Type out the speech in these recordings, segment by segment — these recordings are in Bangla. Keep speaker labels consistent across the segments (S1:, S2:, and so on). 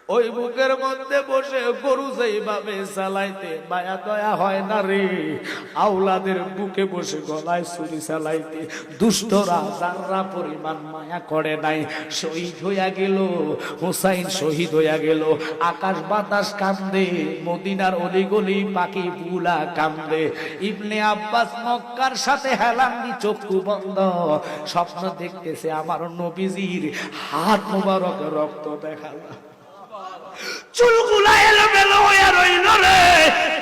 S1: ওই বুকের মধ্যে বসে গরু যেইভাবে চালাইতে মায়া দয়া হয় না রে, আওলাদের বুকে বসে গলায় ছুরি চালাইতে দুষ্টরা যারা পরিমাণ মায়া করে নাই। শহীদ হইয়া গেল হুসাইন, শহীদ হইয়া গেল। আকাশ বাতাস কান্দে, মদিনার অলিগলি পাখি বুলা কান্দে। ইবনে আব্বাস মক্কার সাথে হেলান্দি চক্ষু বন্ধ, স্বপ্ন দেখতেছে আমার নবীজির হাত মোবারক রক্ত দেখালা, চুলগুলা এলোমেলো হয়ে রইল রে,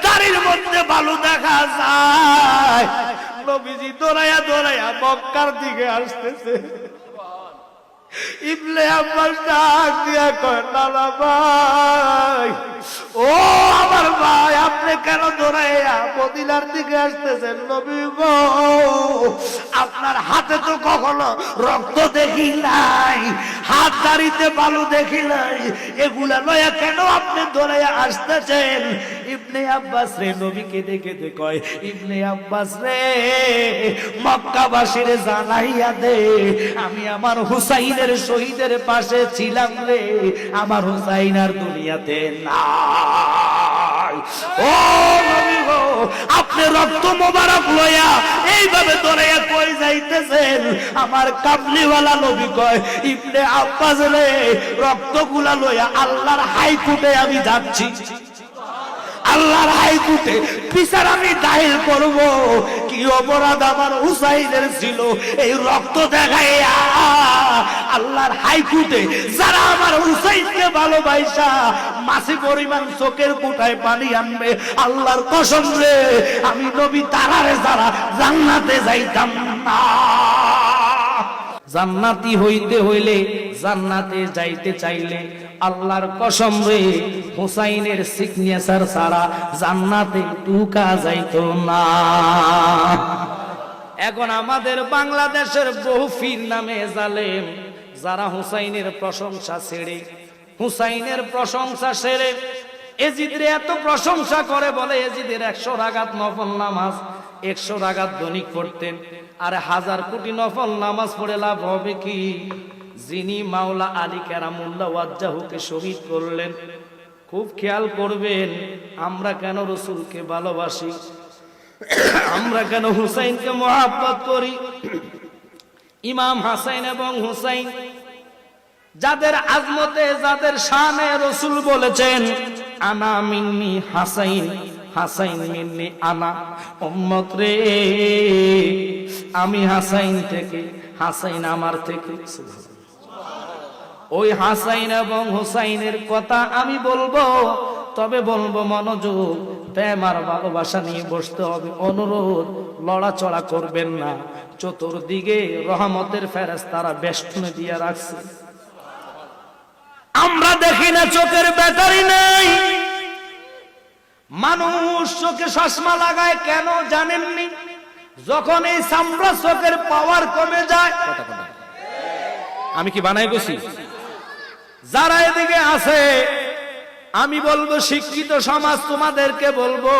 S1: দাড়ির মধ্যে বালু দেখা যায়। নবীজি দৌড়াইয়া দৌড়াইয়া মক্কার দিকে আসতেছে। ইবনে আব্বাস ডাক দিয়া কয়, নানা ভাই, ও আমার ভাই, আপনি কেন দৌড়াইয়া মদিনার দিকে আসতেছেন? নবী গো, আপনার হাতে তো কখনো রক্ত দেখি নাই, হাত দাড়িতে বালু দেখি নাই, এগুলা লয়া কেন আপনি দৌড়াইয়া আসতেছেন? ইবনে আব্বাস রে নবীকে দেখে কয়, ইবনে আব্বাস রে, মক্কাবাসীর জানাইয়া দে আমি আমার হুসাইনের শহীদের পাশে ছিলাম রে, আমার হুসাইন আর দুনিয়াতে নাই। ও নবী গো, আপনি রক্ত মোবারক লইয়া এইভাবে দৌড়াইয়া কই যাইতেছেন? আমার কামলিওয়ালা নবী কয়, ইবনে আব্বাস রে, রক্তগুলা লইয়া আল্লাহর হাইকোর্টে আমি যাচ্ছি, আল্লাহর হাইকোর্টে বিচার আমি দায়ের করব। কি অপরাধ আমার হুসাইনের ছিল, এই রক্ত দেখাইয়া আল্লাহর হাইকোর্টে যারা আমার হুসাইনকে ভালোবাসা মাসি পরিমাণ চোখের কোটায় পানি আনবে, আল্লাহর কসম রে, আমি নবী তারারে যারা জান্নাতে যাইতাম না। জান্নাতি হইতে হইলে, জান্নাতে যাইতে চাইলে আল্লাহর কসম রে, হুসাইনের সিগনেচার ছাড়া জান্নাতে ঢুকা যাইতো না। এখন আমাদের বাংলাদেশের বহু ফির নামে জালেম, যারা হুসাইনের প্রশংসা ছেড়ে, হুসাইনের প্রশংসা ছেড়ে এজিদের এত প্রশংসা করে, বলে এজিদের 100 রাকাত নফল নামাজ, 100 রাকাত দৈনিক পড়তেন, আর 1000 কোটি নফল নামাজ পড়ে লাভ হবে কি? যিনি মাওলা আলী কেরামুল্লাহ ওয়াজ্জাহুকে শহীদ করলেন, খুব খেয়াল করবেন, আমরা কেন রসুলকে ভালোবাসি, আমরা কেন হুসাইনকে মহব্বত করি? ইমাম হাসান এবং হুসাইন, যাদের আজমতে, যাদের শানে রসুল বলেছেন, আনা মিন্নি হাসাইন, হাসাইন মিন্নি আনা। উম্মত রে, আমি হাসাইন থেকে, হাসাইন আমার থেকে। ওই হাসাইন এবং হুসাইনের কথা আমি বলবো, তবে বলবো মনোযোগ, প্রেম আর ভালোবাসা নিয়ে বসতে হবে। অনুরোধ, লড়াচড়া করবেন না। চতুর্দিকে রহমতের ফেরেশতারা বেষ্টনী দিয়ে রাখছে, আমরা দেখি না, চোখের ব্যাটারি নেই। মানুষ চোখে চশমা লাগায় কেন জানেননি? যখন এই চামড়া চোখের পাওয়ার কমে যায়। আমি কি বানাই গেছি? যারা এদিকে আছে, আমি বলবো, শিক্ষিত সমাজ, তোমাদেরকে বলবো,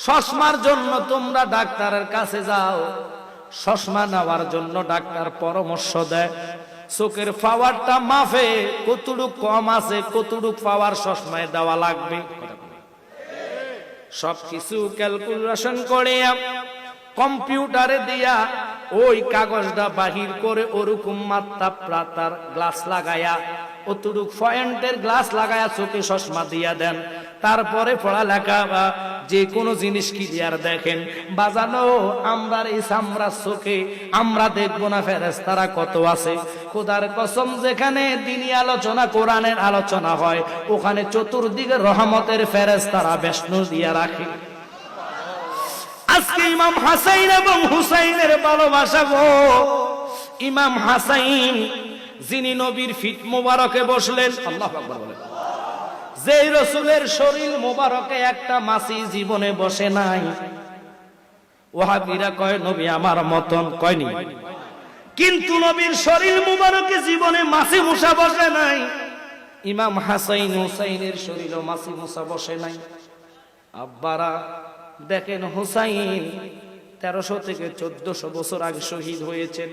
S1: চশমার জন্য তোমরা ডাক্তারের কাছে যাও, চশমা নেওয়ার জন্য ডাক্তার পরামর্শ দেয়, চোখের পাওয়ারটা মাফে কতটুক কম আছে, কতটুক পাওয়ার চশমায় দেওয়া লাগবে, সবকিছু ক্যালকুলেশন করে কম্পিউটারে দিয়া ওই কাগজটা বাহির করে ওরকম মাত্রার গ্লাস লাগায়া, অতটুক পয়েন্টের গ্লাস লাগায়া চোখে চশমা দিয়া দেন। তারপরে পড়ালেখা বা যে কোনো জিনিস ক্লিয়ার দেখেন। বাজানো আমরা এই চামড়ার চোখে আমরা দেখবো না ফেরেশতারা কত আছে? খোদার কসম, যেখানে দ্বীনি আলোচনা, কোরআনের আলোচনা হয়, ওখানে চতুর্দিকে রহমতের ফেরেশতারা বেষ্টনী দিয়া রাখে। আজকে ইমাম হাসাইন এবং হুসাইনের ভালোবাসা গো, ইমাম হাসাইন যিনি নবীর ফিট মোবারকে বসলেন, আল্লাহু আকবার বলেন, যেই রসুলের শরীর মোবারকে একটা মাছি জীবনে বসে নাই। ওয়াহাবীরা কয় নবী আমার মতন, কয়নি, কিন্তু নবীর শরীর মোবারকে জীবনে মাছি মুসা বসে নাই। ইমাম হাসাইন হুসাইনের শরীরও মাছি মুসা বসে নাই। আব্বারা দেখেন, হুসাইন 1300 থেকে 1400 বছর আগে শহীদ হয়েছেন।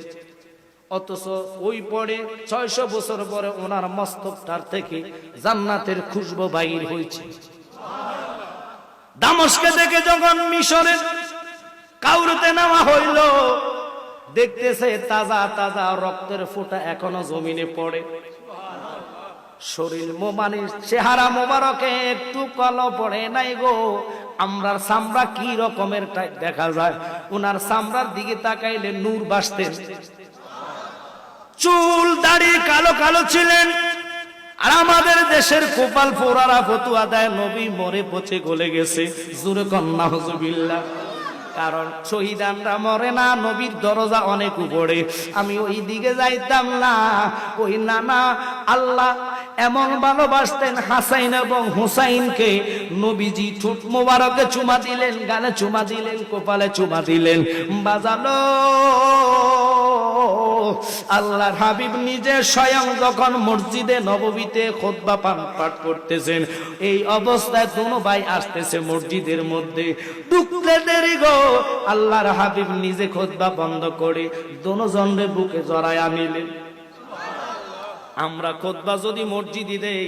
S1: অথচ ওই পরে 600 বছর পরে ওনার মস্তকটার থেকে জান্নাতের খুশবু বাইর হয়েছে। দামেস্কে থেকে যখন মিশরের কাউরতে নেওয়া হইল, দেখতেছে তাজা তাজা রক্তের ফোঁটা এখনো জমিনে পড়ে। শরীর মোবানির চেহারা মোবারকে একটু কালো পড়ে নাই গো। আমরার চামড়া কি রকমের দেখা যায়, উনার চামড়ার দিকে তাকাইলে নূর ভাসতেন। চুল দাড়ি কালো কালো ছিলেন। আর আমাদের দেশের কোপাল ফোরারা ফতুয়া দেয় নবী মরে পচে গলে গেছে। জোরে কন্যা হুজুবিল্লাহ। কারণ শহীদানরা মরে না, নবীর দরজা অনেক উপরে। আমি ওই দিকে যাইতাম না। ওই নানা আল্লাহ এমন ভালোবাসতেন হাসাইন এবং হুসাইনকে, নবীজি ঠোঁট মোবারকে চুমা দিলেন, গালে চুমা দিলেন, কপালে চুমা দিলেন। বাজালো আল্লাহর হাবিব নিজে স্বয়ং যখন মসজিদে নববীতে খুতবা পাঠ করতেছেন, এই অবস্থায় দোনো ভাই আসতেছে মসজিদের মধ্যে। ঢুকতে দেরি গো, আল্লাহর হাবিব নিজে খুতবা বন্ধ করে দোনোজনরে বুকে জড়ায়া নিলেন। আমরা খুতবা যদি মসজিদে দেই,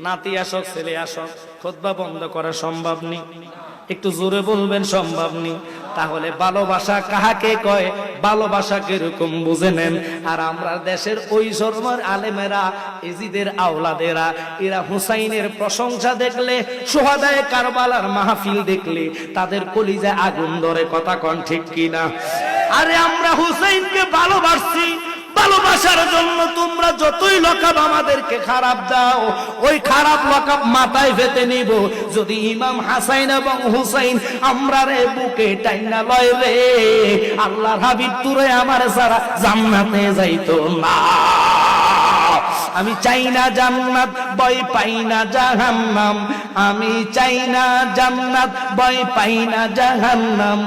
S1: নাতি আসক ছেলে আসক, খুতবা বন্ধ করা সম্ভব নেই। একটু জোরে বলবেন সম্ভব নেই। তাহলে ভালোবাসা কাহাকে কয়, ভালোবাসা কিরকম বুঝে নেন। আর আমরা দেশের ওই ধর্মের আলেমেরা, এজিদের আওলাদেরা, এরা হুসাইনের প্রশংসা দেখলে, সোহাদায়ে কারবালার মাহফিল দেখলে তাদের কলিজায় আগুন ধরে। কথা কন ঠিক কিনা? আরে আমরা হুসাইনকে ভালোবাসছি, ভালোবাসার জন্য তোমরা যতই লকাব আমাদেরকে খারাপ দাও, ওই খারাপ লকাব মাথায় ফেতে নিব যদি ইমাম হাসাইন এবং হুসাইন আমরা রে বুকে টাইনা লয় রে। আল্লাহর হাবিব তুরে আমার সারা জান্নাতে যাইতো না। আমি চাই না জান্নাত, ভয় পাই না জাহান্নাম। আমি চাই না জান্নাত, ভয় পাই না জাহান্নাম।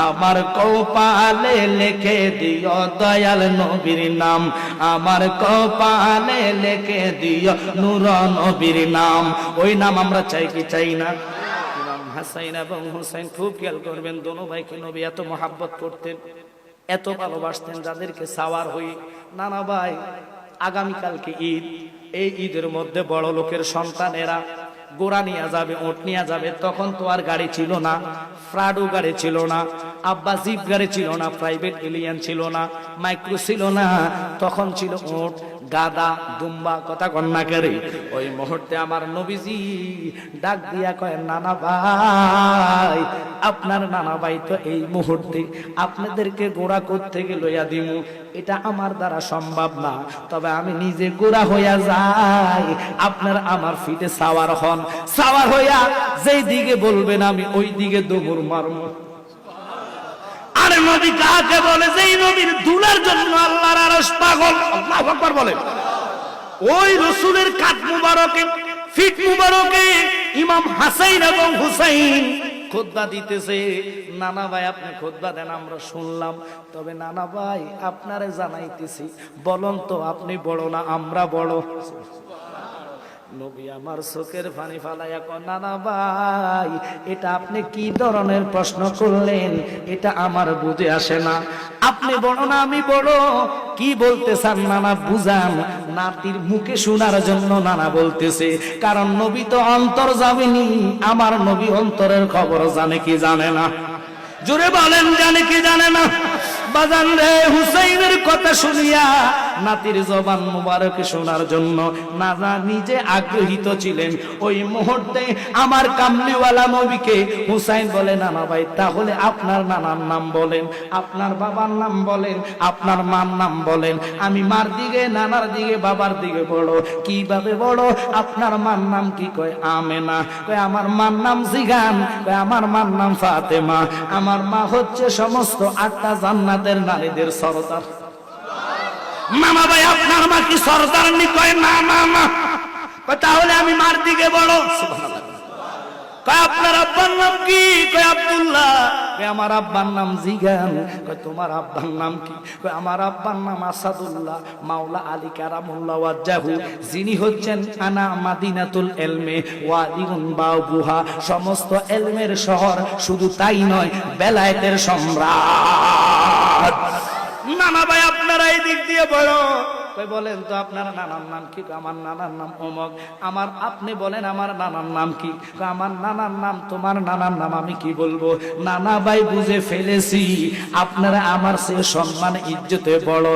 S1: আমার কপালে লিখে দিও দয়াল নবীর নাম। আমার কপালে লিখে দিও নূর নবীর নাম। ওই নাম আমরা চাই কি চাই না? ইমাম হাসাইন এবং হুসাইন, খুব খেয়াল করবেন, দোনো ভাইকে নবী এত মহাব্বত করতেন, এত ভালোবাসতেন, যাদেরকে সাওয়ার হয়ে নানা ভাই আগামীকালকে ঈদ, এই ঈদের মধ্যে বড় লোকের সন্তানেরা গোড়া নিয়ে যাবে, ওট নিয়ে যাবে। তখন তো আর গাড়ি ছিল না, প্রাডো গাড়ি ছিল না, আব্বা জিপ গাড়ি ছিল না, প্রাইভেট এলিয়ান ছিল না, মাইক্রো ছিল না। তখন ছিল ওট, গাদা, দুম্বা। কথা কন্যা করে ওই মুহূর্তে আমার নবীজি ডাক দিয়া কয়, নানা ভাই, আপনার নানা ভাই তো এই মুহূর্তে আপনাদেরকে গোড়া কোত্থেকে লইয়া দিমু, এটা আমার দ্বারা সম্ভব না। তবে আমি নিজে গোড়া হইয়া যাই, আপনার আমার ফিটে সাওয়ার হন। সাওয়ার হইয়া যেই দিকে বলবেন আমি ওই দিকে দৌড় মারব। আরে নবী কাকে বলে? যেই নবীর দুলার জন্য আল্লাহর আরশ পাগল। আল্লাহু আকবার বলেন। ওই রাসূলের কাঁধ মুবারকে, ফিট মুবারকে ইমাম হাসাইন এবং হুসাইন খুতবা দিতেছে। নানা ভাই আপনি খুতবা দেন, আমরা শুনলাম। তবে নানা ভাই আপনারে জানাইতেছি, বলুন তো আপনি বড় না আমরা বড়? নবী আমার চোখের পানি ফালাইয়া কয়, নানা ভাই এটা আপনি কি ধরনের প্রশ্ন করলেন? এটা আমার বুঝে আসে না। আপনি বড় না আমি বড়, কি বলতে চান নানা বুঝান। নাতির মুখে শোনার জন্য নানা বলতেছে, কারণ নবী তো অন্তর যাবেনি। আমার নবী অন্তরের খবর জানে কি জানে না? জোরে বলেন, জানে কি জানে না? বাজান রে, হুসাইনের কথা শুনিয়া নাতির জবান মুবারক শোনার জন্য নানা নিজে আগ্রহীত ছিলেন। ওই মুহূর্তে আমার কামলিওয়ালা নবীকে হুসাইন বলে, নানা ভাই তাহলে আপনার নানার নাম বলেন, আপনার বাবার নাম বলেন, আপনার মার নাম বলেন। আমি মার দিকে, নানার দিকে, বাবার দিকে বড়। কিভাবে বড়? আপনার মার নাম কি? কয় আমেনা। কয় আমার মার নাম জিগান। কয় আমার মার নাম ফাতেমা। আমার মা হচ্ছে সমস্ত 8টা জান্নাতের নারীদের সরদার। মামা ভাই আপনার মা কি সরদার নি? কয় না না না। তাহলে আমি মার দিকে বড়। কয় আপনার আব্বার নাম কি? কয় আব্দুল্লাহ। কয় আমার আব্বার নাম জিগান। কয় তোমার আব্বার নাম কি? কয় আমার আব্বার নাম আসাদুল্লাহ মাওলা আলী কারামুল্লাহ ওয়াজহু, যিনি হচ্ছেন আনা মাদিনাতুল ইলমে ওয়াদিউন বাবুহা, সমস্ত ইলমের শহর। শুধু তাই নয়, বেলায়েতের সম্রাট। নানা ভাই আপনারা এই দিক দিয়ে বড়, বলেন তো আপনার নানার নাম কি? আমার নানার নাম অমক। আমার আপনি বলেন আমার নানার নাম কি? আমার নানার নাম। তোমার নানার নাম আমি কি বলবো? নানা ভাই বুঝে ফেলেছি আপনারা আমার সে সম্মান ইজ্জতে বড়।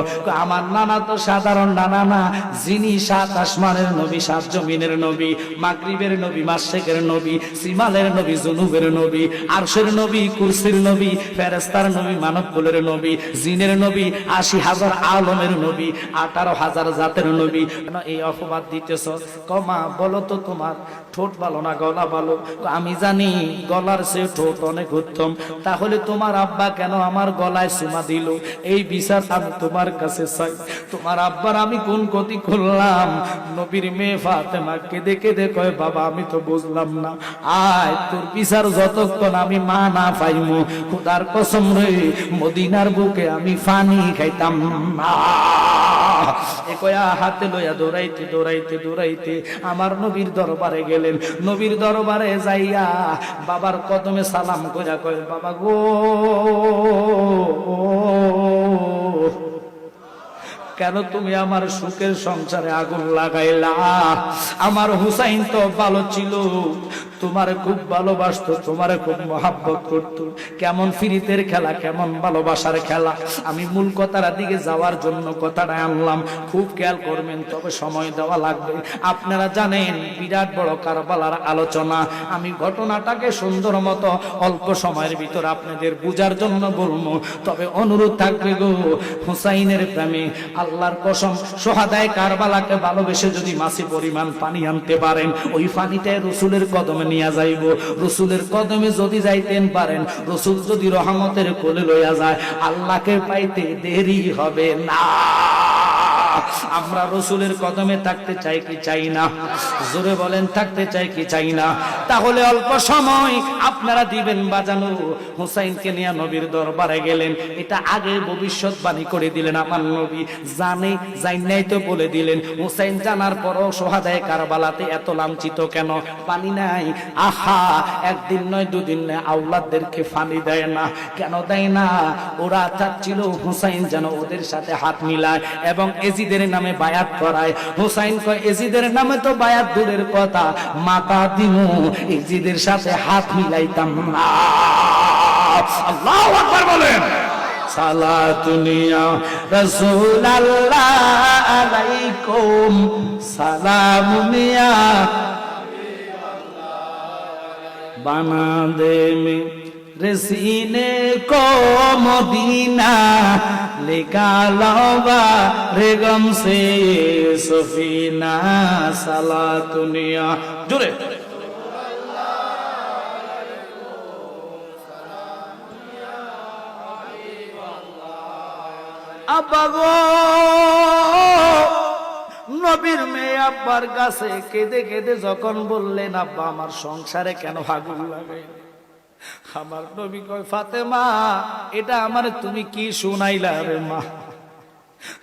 S1: আমার নানা তো সাধারণ নানা না, যিনি সাত আসমানের নবী, সাত জমিনের নবী, মাগরিবের নবী, মাশরিকের নবী, সিমালের নবী, জুনুবের নবী, আরশের নবী, কুরসির নবী, ফেরেশতার নবী, মানবকুলের নবী, জিনের নবী, ৮০,০০০ আলমের নবী, ১৮,০০০ জাতের নবী। এই অপবাদ দিতেছ? কমা বলো তো তোমার ঠোঁট ভালো না গলা ভালো? আমি জানি গলার চেয়ে ঠোঁট অনেক উত্তম। তাহলে তোমার আব্বা কেন আমার গলায় চুমা দিল? এই বিচার আমি তোমার কাছে চাই। তোমার আব্বার আমি কোন ক্ষতি করলাম? নবীর মেয়ে ফাতেমা কেঁদে কেঁদে কয়, বাবা আমি তো বুঝলাম না, আয় তোর বিচার যতক্ষণ আমি মা না পাইমু, খোদার কসম রে মদিনার বুকে আমি পানি খাইতাম না। হাতে লইয়া দৌড়াইতে দৌড়াইতে দৌড়াইতে আমার নবীর দরবারে গেলেন। নবীর দরবারে যাইয়া বাবার কদমে সালাম কইরা কয়, বাবা গো, কেন তুমি আমার সুখের সংসারে আগুন লাগাইলা? আমার হুসাইন তো ভালো ছিল, তোমারে খুব ভালোবাসতো, তোমারে খুব মহাব্বত করতো। কেমন ফিরিতের খেলা, কেমন ভালোবাসার খেলা। আমি মূল কথার দিকে যাওয়ার জন্য কথাটা আনলাম, খুব খেয়াল করবেন, তবে সময় দেওয়া লাগবে। আপনারা জানেন বিরাট বড় কারবালার আলোচনা। আমি ঘটনাটাকে সুন্দর মতো অল্প সময়ের ভিতর আপনাদের বুঝার জন্য বলবো, তবে অনুরোধ থাকবে গো, হুসাইনের প্রেমে আল্লাহর কসম, সোহাদায়ে কারবালাকে ভালোবেসে যদি মাসি পরিমাণ পানি আনতে পারেন, ওই পানিতে রসুলের কদমে নিয়ে যাইব। রসুলের কদমে যদি যাইতেন পারেন, রসুল যদি রহমতের কোলে লইয়া যায়, আল্লাহকে পাইতে দেরি হবে না। আমরা রসুলের কদমে থাকতে চাই কি চাই না? জোরে বলেন, থাকতে চাই কি চাই না? তাহলে অল্প সময় আপনারা দিবেন বাজানো। হুসাইনকে নিয়ে নবীর দরবারে গেলেন। এটা আগে ভবিষ্যৎবাণী করে দিলেন আমার নবী, জানে যাই নাই তো বলে দিলেন। হুসাইন জানার পরও সোহাদায়ে কারবালাতে এত লাঞ্ছিত কেন? পানি নাই। আহা, একদিন নয় দুদিন নয়, আওলাদদেরকে পানি দেয় না। কেন দেয় না? ওরা চাচ্ছিল হুসাইন যেন ওদের সাথে হাত মিলায় এবং এজিদের নামে বায়াত করায়। হুসাইন কয়, এজিদের নামে তো বায়াত দূরের কথা, মাতা দিমু, এজিদের সাথে হাত মিলাইতাম না। আল্লাহু আকবার বলেন। সালাতুনিয়া রাসূলুল্লাহ আলাইকুম, সালামুনিয়া বানা দে মে रसीने को मदीना निकालोगा रेगम से सफीना सलातुनिया जुड़े আব্বা গো, নবীর মেয়ে আব্বার কাছে কেঁদে কেঁদে যখন বললেন, আব্বা আমার সংসারে কেন আগুন লাগে? আমার নবী কয়, ফাতেমা এটা আমার তুমি কি শুনাইলা রে মা?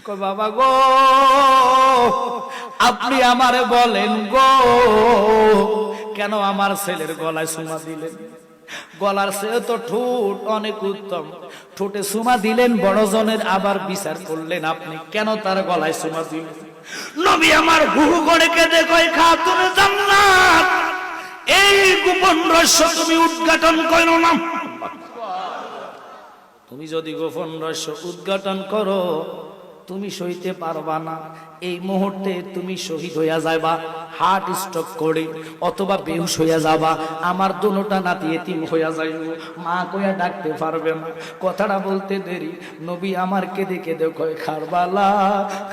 S1: কয়, বাবা গো, আপনি আমারে বলেন গো, কেন আমার ছেলের গলায় চুমা দিলেন? গলার চেয়ে তো ঠোঁট অনেক উত্তম, ঠোঁটে চুমা দিলেন বড় জনের, আবার বিচার করলেন আপনি কেন তার গলায় চুমা দিলেন? নবী আমার হু হু করে কেঁদে কয়, খাতুনে জান্নাত, এই গোপন রহস্য তুমি উদ্ঘাটন করো না। তুমি যদি গোপন রহস্য উদ্ঘাটন করো, তুমি সইতে পারবা না। এই মুহূর্তে তুমি শহীদ হইয়া যাবা হার্ট স্ট্রোক করে, অথবা বেহুশ হইয়া যাবা। আমার দুটোটা নাতি এতিম হইয়া যাইব, মা কইয়া ডাকতে পারবে না। কথাটা বলতে দেরি, নবী আমার কেঁদে কেঁদে কয়, কারবালা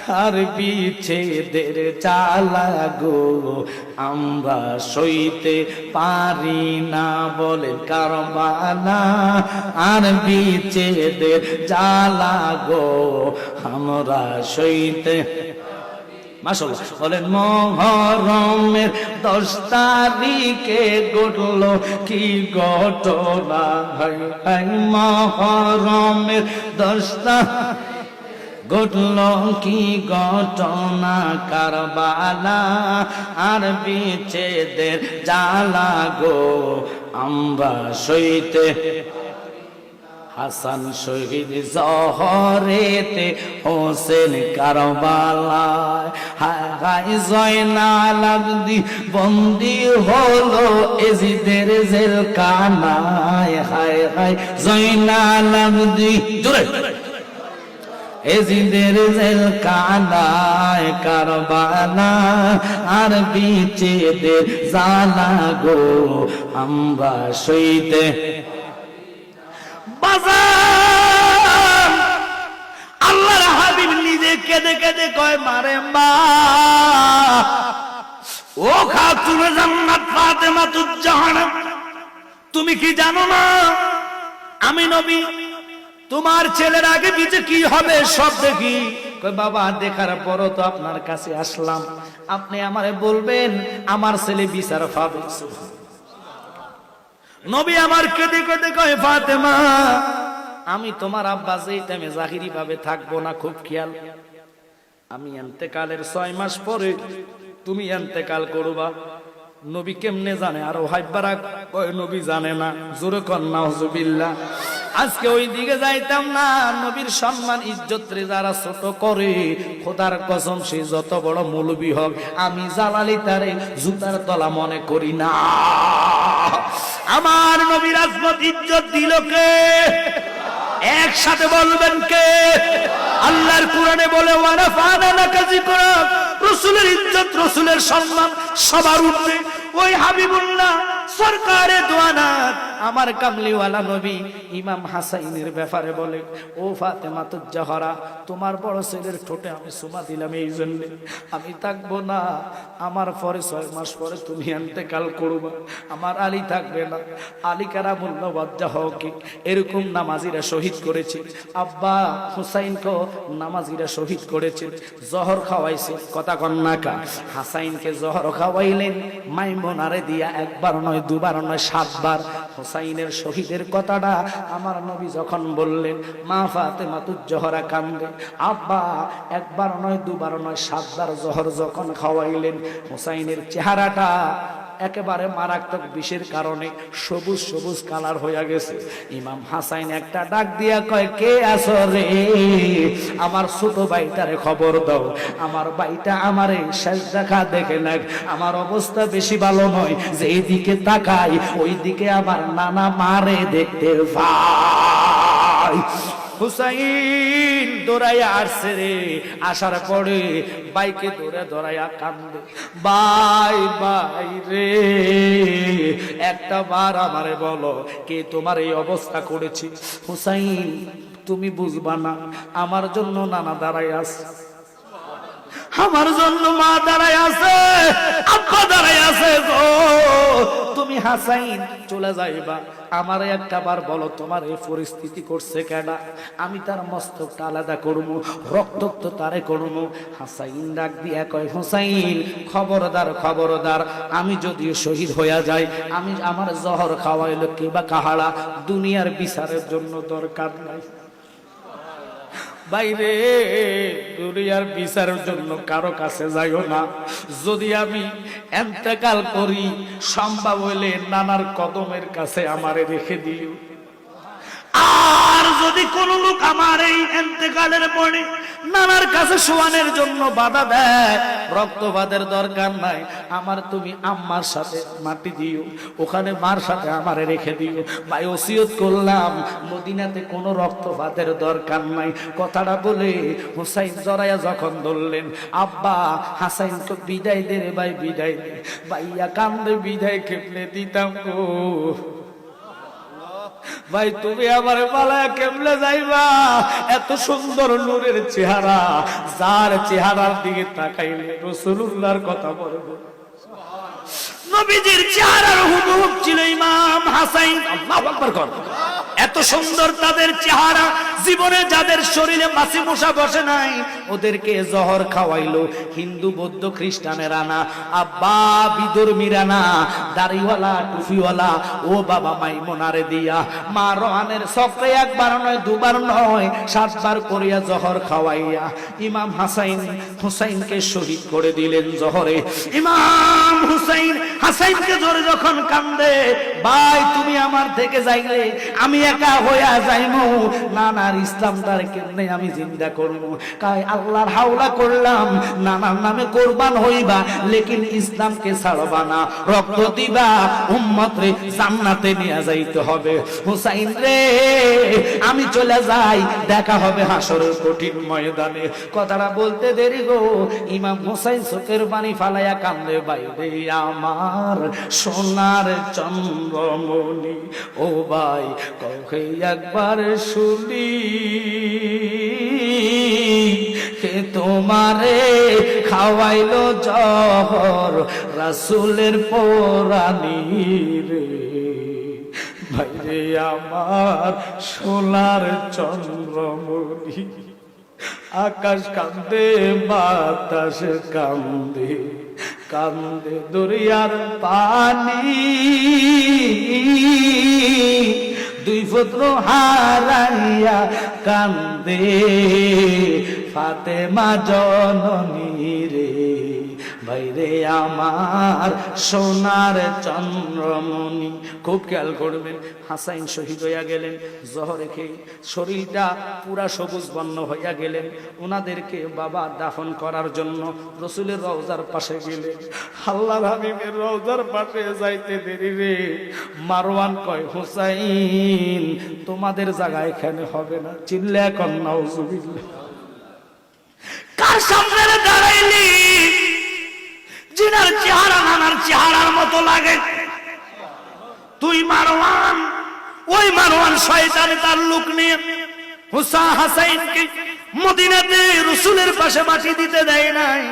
S1: কার বিচ্ছেদের জ্বালা গো আমরা সইতে পারি না, বলে কারবালা আর বিচ্ছেদের জ্বালা গো আমরা সইতে। মাশাআল্লাহ বলেন, মুহররমের 10 তারিখে ঘটল কি ঘটনা, ভাই মুহররমের 10 ঘটল কি ঘটনা, কারবালা আর বিচ্ছেদের জ্বালা গো আমরা সইতে। হাসান শহীদ জহরেতে, হোসেন কারবালায়, হায় হায় জয়নাল আবদিন বন্দী হলো এজিদের জেলখানায়, হায় হায় জয়নাল আবদিন জোরে এজিদের জেলখানায় কারবালা আর বিচ্ছেদের জ্বালা গো আমরা সইতে বাজার। আল্লাহর হাবিব নিজে কেঁদে কেঁদে কয় মারে মা, ও খাতুনে জান্নাত ফাতেমাতুজ জাহারা, তুমি কি জানো না আমি নবী? তোমার ছেলের আগে পিছে কি হবে সব দেখি। কই বাবা দেখার পরও তো আপনার কাছে আসলাম, আপনি আমারে বলবেন আমার ছেলে বিচার পাবে। নবী আমার কেঁদে কেঁদে কয় ফাতেমা, আমি তোমার আব্বা যেই টাইমে জাহিরি ভাবে থাকবো না, খুব খেয়াল, আমি ইন্তেকালের 6 মাস পরে তুমি ইন্তেকাল করবা। নবী কেমনে জানে? আর হাইবারা কয় নবী জানে না। জোরে কর নাউজুবিল্লাহ। আজকে ওই দিকে যাইতাম না, নবীর সম্মান ইজ্জত রে যারা ছোট করে, খোদার কসম সে যত বড় মৌলবী হোক, আমি জালালি তারে জুতার তলা মনে করি না। আমার নবীর আজমত ইজ্জত দিল কে? একসাথে বলবেন কে? আল্লাহর কোরআনে বলে ওয়ারাফানা লাকা যিকরাক, রাসূলের ইজ্জত রাসূলের সম্মান সবার উপরে। ওই হাবিবুল্লাহ সরকারে দোয়ানাত আমার কামলিওয়ালা নবী ইমাম হাসাইনের ব্যাপারে বলে, ও ফাতেমাতুজ জাহরা, তোমার বড় ছেলের ঠোঁটে আমি সুমা দিলাম এই জন্য, আমি থাকবো না, আমার পরে 6 মাস পরে তুমি ইন্তেকাল করবা, আমার আলী থাকবে না। আলী কারামুল্লাহ ওয়াজ্জাহু কি এরকম নামাজিরা শহীদ করেছে, আব্বা হুসাইনকে নামাজিরা শহীদ করেছে, জহর খাওয়াইছে, কথা কন্নাকা হাসাইনকে জহর খাওয়াইলেন মাইমুনারে দিয়া, একবার নয় দুবার নয় 7 বার। হুসাইনের শহীদের কথাটা আমার নবী যখন বললেন, মা ফাতেমাতুজ জাহরা কান্দে। আব্বা একবার নয় দুবার নয় 7 বার জহর যখন খাওয়াইলেন, হুসাইনের চেহারাটা একেবারে মারাত্মক বিষের কারণে সবুজ সবুজ কালার হয়ে গেছে। ইমাম হাসাইন একটা ডাক দিয়া কয়, কে আছো রে? আমার ছোট ভাইটারে খবর দাও, আমার ভাইটা আমারে শেষ দেখা দেখে না, আমার অবস্থা বেশি ভালো নয়, যে এইদিকে তাকাই ওই দিকে আমার নানা মারে দেখতে ভাই। হুসাইন দৌড়াইয়া আসছে রে, আসার পরে বাইকে দৌড়ে দৌড়াইয়া কান্দে, ভাই ভাই রে, একটা বার আমারে বলো কে তোমার এই অবস্থা করেছে? হুসাইন তুমি বুঝবা না, আমার জন্য নানা দাঁড়াই আছে, আমার জন্য মা দাঁড়াই আছে, আব্বা দাঁড়াই আছে, তুমি হাসাইন চলে যাইবা, আমার একটা বার বলো তোমার এই পরিস্থিতি করছে কেডা? আমি তার মস্তকটা আলাদা করবো, রক্তাক্ত তারে করবো। হাসাইন ডাক দিয়া কয়, হুসাইন খবরদার খবরদার, আমি যদিও শহীদ হইয়া যাই, আমি আমার জহর খাওয়াইলো কিবা কাহাড়া, দুনিয়ার বিচারের জন্য দরকার নাই। বাইরে দুনিয়ার বিচারের জন্য কারো কাছে যাইও না। যদি আমি ইন্তেকাল করি, সম্ভব হইলে নানার কদমের কাছে আমারে রেখে দিও। আর যদি কোন লোক আমার এই ইন্তেকালের পরে নানার কাছে শোয়ানোর জন্য বাধা দেয়, রক্তপাতের দরকার নাই, আমার তুমি আম্মার সাথে মাটি দিও, ওখানে মার সাথে আমারে রেখে দিও। ভাই ওসিয়ত করলাম, মদিনাতে কোনো রক্তপাতের দরকার নাই। কথাটা বলে হুসাইন জড়াইয়া যখন ধরলেন, আব্বা হাসাইন তো বিদায় দে রে ভাই, বিদায় দে। ভাইয়া কান্দে, বিদায় কেমনে দিতাম গো ভাই, তুমি আমার পালায় কেমনে যাইবা? এত সুন্দর নূরের চেহারা, যার চেহারার দিকে তাকাইলে রাসূলুল্লাহর কথা বলবো। নবীজির চেহারার হুবহু ছিল ইমাম হাসাইন। আল্লাহু আকবার কর। এত সুন্দর তাদের চেহারা, জীবনে যাদের শরীরে মাছি মশা বসে নাই ওদেরকে জহর খাওয়াইলো হিন্দু বৌদ্ধ খ্রিস্টানেরা না, আব্বা বিধর্মীরা না, দাড়িওয়ালা টুপিওয়ালা ও বাবা মাইমুনারে দিয়া মা রহানের চক্রে একবার নয় দুবার নয় 7 বার করিয়া জহর খাওয়াইয়া ইমাম হুসাইনকে শহীদ করে দিলেন জহরে। ইমাম হুসাইন হাসাইনকে ধরে যখন কান্দে, ভাই তুমি আমার থেকে যাইলে আমি একা হইয়া যাইমু, নানার ইসলামটার কেমনে আমি জিন্দা করবো। কাই আল্লাহর হাওলা করলাম, নানার নামে কোরবান হইবা, লেকিন ইসলামকে ছাড়বা না, রক্ত দিবা, উম্মত রে জান্নাতে নিয়ে যাইতে হবে। হুসাইন রে আমি চলে যাই, দেখা হবে হাসরের কঠিন ময়দানে। কথাটা বলতে দেরি গো, ইমাম হুসাইন চোখের পানি ফালাইয়া কান্দে, বাইরে আমার সোনার চন্দ্রমণি, ও ভাই কহে একবার শুনি, কে তোমারে খাওয়াইলো জহর রাসূলের পরানি রে, ভাইরে আমার সোনার চন্দ্রমণি। আকাশ কান্দে, বাতাস কান্দে, কান্দে দরিয়ার পানি, দুই পুত্র হারাইয়া কান্দে ফাতেমা জননী রে, ভাইরে আমার সোনার চন্দ্রমণি। খুব খেয়াল করবেন, হাসাইন শহীদ হইয়া গেলেন জহরে খেয়ে, শরীরটা পুরা সবুজ বর্ণ হইয়া গেলেন। ওনাদেরকে বাবা দাফন করার জন্য রসুলের রওজার পাশে গেলেন। আল্লাহর হাবিবের রওজার পাশে যাইতে দেরি রে, মারওয়ান কয় হুসাইন তোমাদের জায়গা এখানে হবে না। চিল্লা কর নাউজুবিল্লাহ। কার সামনে দাঁড়াইলি জিনার চেহারা নানার চেহারার মতো লাগে, তুই মারওয়ান। ওই মারওয়ান শয়তান তার লোক নিয়ে হাসাইনকে মদিনাতে রাসূলের পাশে মাটি দিতে দেয় নাই।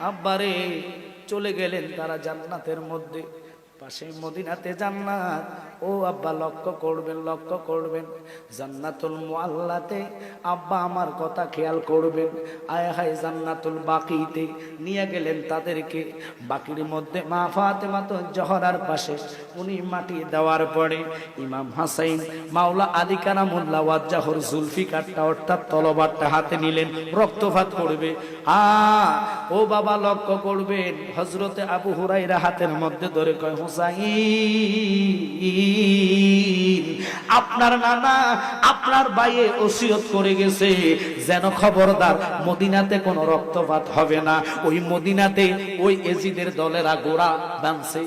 S1: আব্বারে চলে গেলেন তারা জান্নাতের মধ্যে, পাশে মদিনাতে জান্নাত। ও আব্বা লক্ষ্য করবেন, লক্ষ্য করবেন, জান্নাতুল মুআল্লাতে আব্বা আমার কথা খেয়াল করবেন। আয় হায় জান্নাতুল বাকিতে নিয়ে গেলেন তাদেরকে। বাকির মধ্যে মা ফাতেমা তো জহরার পাশে উনি মাটি দেওয়ার পরে ইমাম হাসাইন মাওলা আলী কারামুল্লাহ ওয়াজ্জাহুর জুলফিকারটা অর্থাৎ তলবারটা হাতে নিলেন, রক্তপাত করবে। ও বাবা লক্ষ্য করবেন, হযরতে আবু হুরায়রা হাতের মধ্যে ধরে কয় হুসাইন আপনার নানা আপনার ভাইয়ে ওসিয়ত করে গেছে যেন খবরদার মদিনাতে কোনো রক্তপাত হবে না। ওই মদিনাতে ওই এজিদের দলেরা গোড়া বাঁধছে,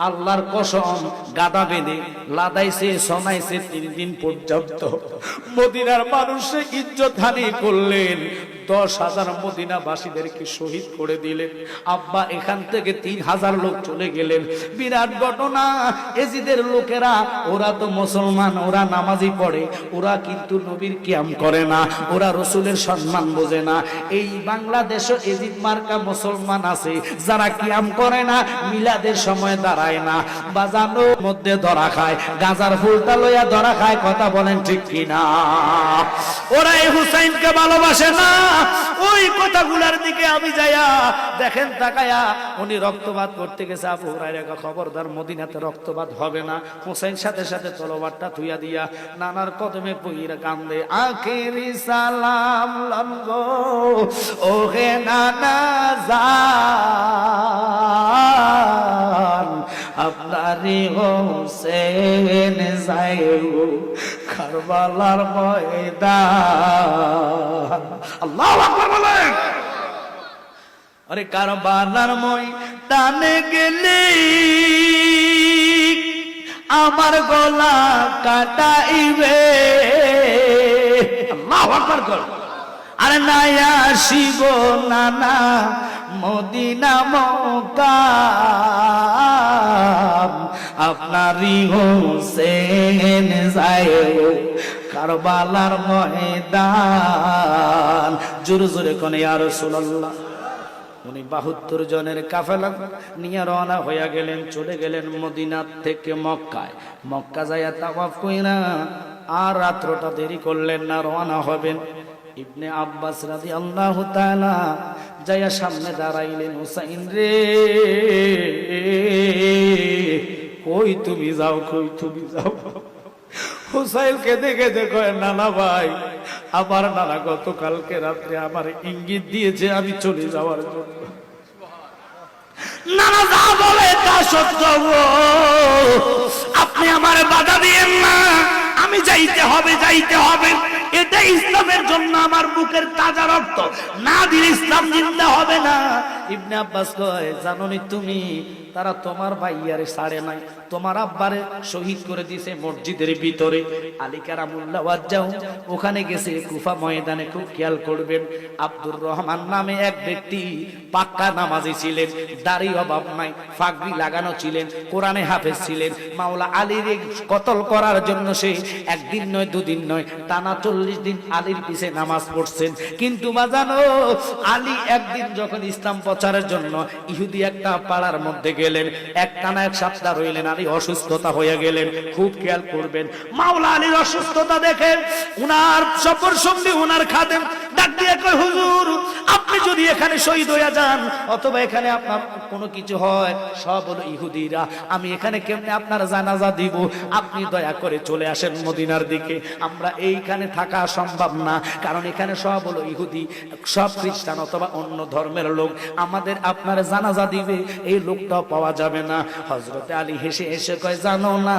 S1: আল্লাহর কসম গাদা বেঁধে লাদাইছে, শোনাইছে 3 দিন পর্যন্ত। মদিনার মানুষে ইজ্জত হানি করলেন, 10,000 মদিনাবাসীদেরকে শহীদ করে দিলেন। আব্বা এখান থেকে 3,000 লোক চলে গেলেন। বিরাট ঘটনা। এজিদের লোকেরা ওরা তো মুসলমান, ওরা নামাজি পড়ে, ওরা কিন্তু নবীর কিয়াম করে না, ওরা রসুলের সম্মান বোঝে না। এই বাংলাদেশে এজিদ মার্কা মুসলমান আছে যারা কিয়াম করে না, মিলাদের সময় দাঁড়ায় না, বাজানোর মধ্যে ধরা খায়, গাজার ফুলটা লইয়া ধরা খায়। কথা বলেন ঠিক কিনা? ওরা এই হুসাইনকে ভালোবাসে না। ওই কথাগুলার দিকে আমি যাইয়া দেখেন তাকায়া উনি রক্তপাত করতে গেছে। আবু হুরায়রা খবরদার মদিনাতে রক্তপাত হবে না। হুসাইন সাথে সাথে তলোয়ারটা থুইয়া দিয়া নানার কদমে পইরা কান্দে, আখেরি সালাম লঙ্গো ওহে নানা জান, আপনারই হোসেন যাইও কারবালার ময়দান। আল্লাহু আকবার বলেন। আরে কারবালার ময়দানে গেলে আমার গলা কাটাইবে। আল্লাহু আকবার কর। আরে নাই আসিব নানা মদিনা মক্কা, আপনারই হোসেন যাইও কারবালার ময়দান। জোরে জোরে কোন ইয়া রাসূলুল্লাহ। উনি 72 জনের কাফেলা নিয়ে রওনা হইয়া গেলেন, চলে গেলেন মদিনা থেকে মক্কায়। মক্কা যাইয়া তাওয়াফ কইরা আর রাত্রটা দেরি করলেন না, রওনা হবেন। ইবনে আব্বাস রাদিয়াল্লাহু তাআলা যাইয়া সামনে দাঁড়াইলেন, হুসাইন রে কই তুমি যাও, কই তুমি যাও। হুসাইনকে দেখে দেখো নানা ভাই, আমার নানা গতকালকে রাত্রে আমার ইঙ্গিত দিয়েছে আমি চলে যাওয়ার জন্য। নানা যা বলে তা সত্য, আপনি আমার বাধা দিয়েন না, আমি যাইতে হবে, যাইতে হবে। এটা ইসলামের জন্য আমার বুকের তাজা রক্ত, না দিলে ইসলাম জিন্দা হবে না। ইবনে আব্বাস কয়, জানোনি তুমি, তারা তোমার ভাইয়ারে ছাড়ে নাই, তোমার আব্বারে শহীদ করে দিয়েছে মসজিদের ভিতরে। আলী কারামুল্লাহ ওয়াজ্জাহ ওখানে গেছে কুফা ময়দানে। খুব খেয়াল করবেন, আব্দুর রহমান নামে এক ব্যক্তি পাক্কা নামাজি ছিলেন, দাড়ি অভাব নাই, পাগড়ি লাগানো ছিলেন, কোরআনে হাফেজ ছিলেন। মাওলা আলীর কতল করার জন্য সে একদিন নয় দুদিন নয় টানা 40 দিন আলীর পিছে নামাজ পড়ছেন। কিন্তু বাজানো, আলী একদিন যখন ইসলাম প্রচারের জন্য ইহুদি একটা পাড়ার মধ্যে গেলেন, একটানা 1 সপ্তাহ রইলেন, আলী অসুস্থতা হয়ে গেলেন। খুব খেয়াল করবেন, মাওলা আলীর অসুস্থতা দেখে উনার সফর সঙ্গী উনার খাদেম ডাক দিয়ে কয়, হুজুর আপনি যদি এখানে শহীদ হয়ে যান অথবা এখানে আপনার কোনো কিছু হয়, সব হলো ইহুদিরা, আমি এখানে কেমনে আপনার জানাজা দিব? আপনি দয়া করে চলে আসেন মদিনার দিকে। আমরা এইখানে থাকা সম্ভব না, কারণ এখানে সব হলো ইহুদি, সব খ্রিস্টান অথবা অন্য ধর্মের লোক, আমাদের আপনার জানাজা দিবে এই লোকটাও পাওয়া যাবে না। হযরতে আলী হেসে হেসে কয়, জানো না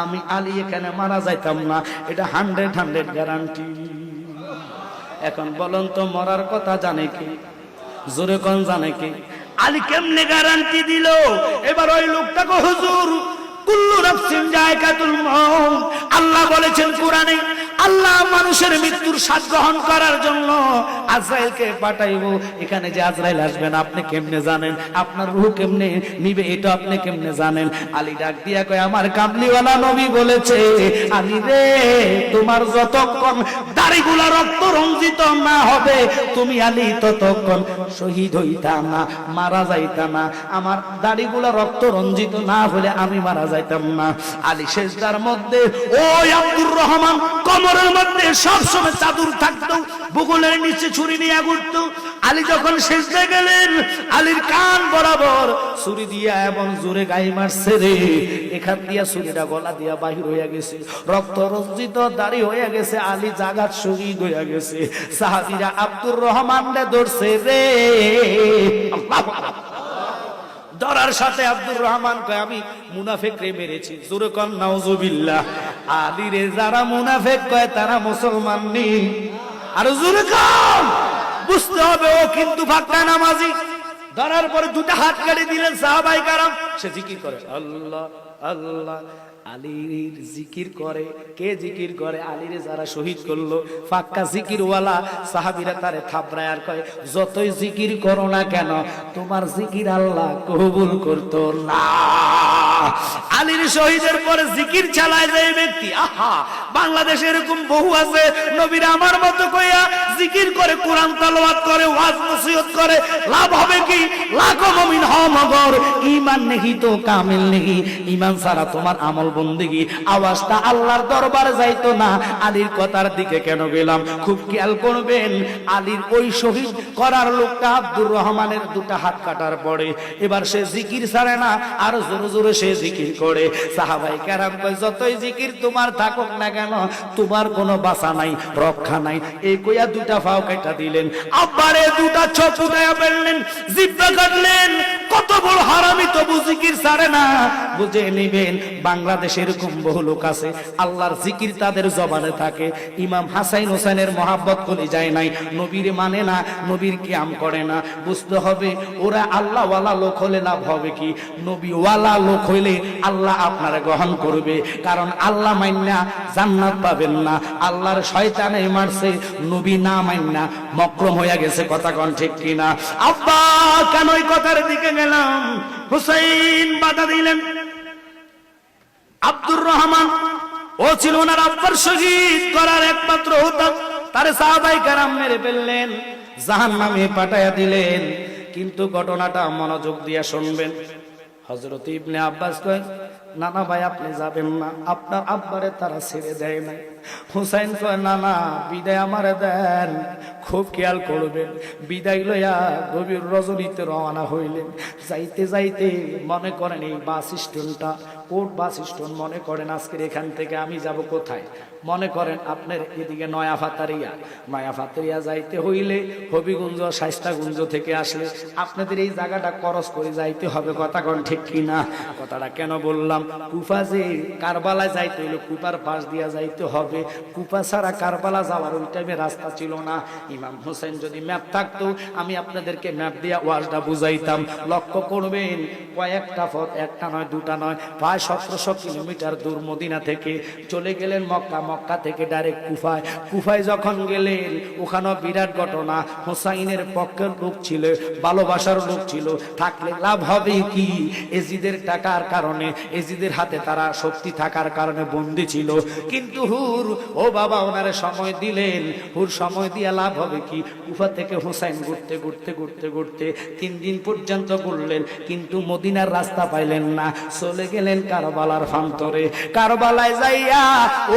S1: আমি আলী এখানে মারা যাইতাম না, এটা 100 গ্যারান্টি। এখন বলুন তো, মরার কথা জানে কি? জোরে কোন জানে কি? আলী কেমনে গ্যারান্টি দিল? এবার ওই লোকটাকে, হুজুর কুল্লু নাফসিন যায়কাতুল মউত, আল্লাহ বলেছেন কোরআনে, আল্লাহ মানুষের মৃত্যুর স্বাদ গ্রহণ করার জন্য আজরাইলকে পাঠাইবো। এখানে যে আজরাইল আসবেন আপনি কেমনে জানেন? আপনার রূহ কেমনে নিবে এটা আপনি কেমনে জানেন? আলী ডাক দিয়া কয়, আমার কামলিওয়ালা নবী বলেছে, আলী রে তোমার যতক্ষণ দাড়িগুলা রক্ত রঞ্জিত না হবে তুমি আলী ততক্ষণ শহীদ হইতা না, মারা যাইতা না। আমার দাড়িগুলা রক্ত রঞ্জিত না হলে আমি মারা যাইতাম না। আলী সেজদার মধ্যে, ওই আব্দুর রহমান কমরের মধ্যে সবসময় চাদর থাকতো, বুকুলের নিচে ছুরি নিয়ে ঘুরতো। আলী যখন সেজদায় গেলেন, আলীর কান বরাবর ছুরি দিয়া এমন জোরে গায়ে মারছে রে, এখান দিয়া ছুরিটা গলা দিয়া বাহির হইয়া গেছে, রক্ত রঞ্জিত দাড়ি হইয়া গেছে, আলী জাগাত শহীদ হইয়া গেছে। সাহাবীরা আব্দুর রহমানরে ধরছে রে, ধরার সাথে আব্দুর রহমান কয়, আমি মুনাফিক রে মেরেছি। জোরে কোন নাউজুবিল্লাহ। আলী রে যারা মুনাফিক কয় তারা মুসলমান নেই। আর জোরে কোন, বুঝতে হবে ও কিন্তু পাক্কা নামাজি। ধরার পরে 2টা হাত কেটে দিলেন সাহাবায়ে কেরাম। সে জিকির করে আল্লাহ আল্লাহ। আলীর জিকির করে, কে জিকির করে? আলীরে যারা শহীদ করলো, পাক্কা জিকিরওয়ালা। সাহাবীরা তারে থাপড়ায় আর কয়, যতই জিকির করো না কেন তোমার জিকির আল্লাহ কবুল করতো না। আলীর শহীদের পরে জিকির চালায় যায় ব্যক্তি, আহা বাংলাদেশে এরকম বহু আছে, নবীরা আমার মতো কইয়া জিকির করে, কোরআন তেলাওয়াত করে, ওয়াজ নসিহত করে, লাভ হবে কি? লাখো মুমিন হও মগর ঈমান নেহি তো কামিল নেহি, ঈমান ছাড়া তোমার আমল বন্দেগী আওয়াজটা আল্লাহর দরবারে যাইতো না। আলীর কথার দিকে কেন গেলাম খুব খেয়াল করবেন। আলীর ওই শহীদ করার লোকটা আব্দুর রহমানের 2টা হাত কাটার পরে এবার সে জিকির ছাড়ে না, আর জোরে জোরে সে জিকির করে। সাহাবায়ে কেরাম কয়, যতই জিকির তোমার থাকুক না কেন তোমার কোনো বাঁচা নাই, রক্ষা নাই। এই কইয়া 2টা ফাও কেটে দিলেন। আব্বারে 2টা চোখ উঠাইয়া ফেললেন, জিহ্বা কাটলেন। কত বড় হারামি, তবু জিকির ছাড়ে না। বুঝে নিবেন, বাংলাদেশে এরকম বহু লোক আছে আল্লাহর জিকির তাদের জবানে থাকে। ইমাম হাসান হোসেনের মহাব্বত করে যায় নাই, নবীর মানে না, নবীর কিয়াম করে না। বুঝতে হবে ওরা আল্লাহ ওয়ালা লোক হলে লাভ হবে কি? নবী ওয়ালা লোক হইলে আল্লাহ আপনারা গ্রহণ করবে, কারণ আল্লাহ মাইন্না জান্নাত পাবেন না। আল্লাহর শয়তানে মারছে, নবী না মাইন্না মক্রম হইয়া গেছে। কথা কোন ঠিক কিনা? আব্বা কেন ওই কথার দিকে গেলাম? হুসাইন বাধা দিলেন। আব্দুর রহমান ও ছিল ওনার আব্বার শহীদ করার একমাত্র হুতাম, তারে সাহাবায়ে কেরাম মেরে ফেললেন, জাহান্নামে পাঠাইয়া দিলেন। কিন্তু ঘটনাটা মনোযোগ দিয়ে শুনবেন। হযরত ইবনে আব্বাস কয়, না না ভাই আপনি যাবেন না, আপনার আব্বারে তারা ছেড়ে দেয় না। হুসাইন কয়, না না বিদায় আমারে দেন। খুব খেয়াল করবেন। বিদায় লইয়া গভীর রজনীতে রওনা হইলেন। যাইতে যাইতে মনে করেন এই বাস স্ট্যান্ডটা কোট বাস স্ট্যান্ড, মনে করেন আজকের এখান থেকে আমি যাব কোথায়, মনে করেন আপনার এদিকে নয়া ফাতারিয়া যাইতে হইলে হবিগঞ্জ শাইস্তাগঞ্জ থেকে আসলে আপনাদের এই জায়গাটা ক্রস করে যাইতে হবে। কথা কোন ঠিক কিনা? কথাটা কেন বললাম, কুফা যে কারবালায় যাইতে হইলে কুপার পাশ দিয়া যাইতে হবে। কুপা ছাড়া কারবালা যাওয়ার ওই টাইমে রাস্তা ছিল না। ইমাম হোসেন যদি ম্যাপ থাকতো আমি আপনাদেরকে ম্যাপ দিয়া ওয়াজটা বুঝাইতাম। লক্ষ্য করবেন কয়েকটা পথ, একটা নয় দুটা নয়, প্রায় 1700 কিলোমিটার দূর মদিনা থেকে চলে গেলেন মক্কা। মক্কা থেকে ডাইরেক্ট কুফায় যখন গেলেন ওখানেও বিরাট ঘটনা। হোসাইনের পক্ষের লোক ছিল, ভালোবাসার লোক ছিল, থাকলে লাভ হবে কি? এজিদের টাকার কারণে, এজিদের হাতে তারা শক্তি থাকার কারণে বন্দী ছিল। কিন্তু হুর ও বাবা ওনারে সময় দিলেন। হুর সময় দিয়ে লাভ হবে কি? কুফা থেকে হোসাইন ঘুরতে ঘুরতে ঘুরতে ঘুরতে 3 দিন পর্যন্ত ঘুরলেন, কিন্তু মদিনার রাস্তা পাইলেন না। চলে গেলেন কারবালার প্রান্তরে। কারবালায় যাইয়া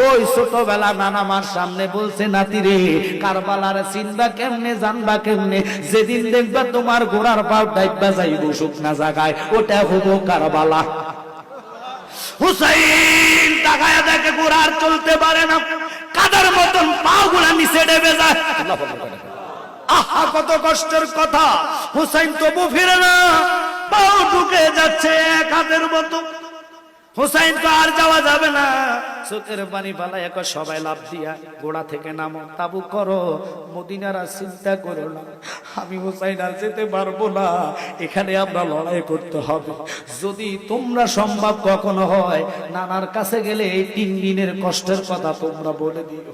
S1: ওই ছোটবেলা নানা মার সামনে বলছে, নাতি রে কারবালার চিনবা কেমনে, জানবা কেমনে? যেদিন দেখবা তোমার ঘোড়ার পাও ডাইবা যাইব শুকনা জায়গায়, ওটা হবো কারবালা। হুসাইন তাকায়া দেখে ঘোড়ার চলতে পারে না, কাদার মতন পা গুলা নিচে ডেবে যায়। আহা কত কষ্টের কথা! হুসাইন তবু ফিরে না, পাও ঢুকে যাচ্ছে এক হাতের মতো। হুসাইন তো আর যাওয়া যাবে না, চোখের পানি ফালায় সবাই লাভ দিয়া ঘোড়া থেকে নামো, তাবু করো, মদিনার আর চিন্তা করো না। আমি হুসাইন আর যেতে পারবো না, এখানে আমরা লড়াই করতে হবে। যদি তোমরা সম্ভব কখনো হয় নানার কাছে গেলে এই 3 দিনের কষ্টের কথা তোমরা বলে দিও।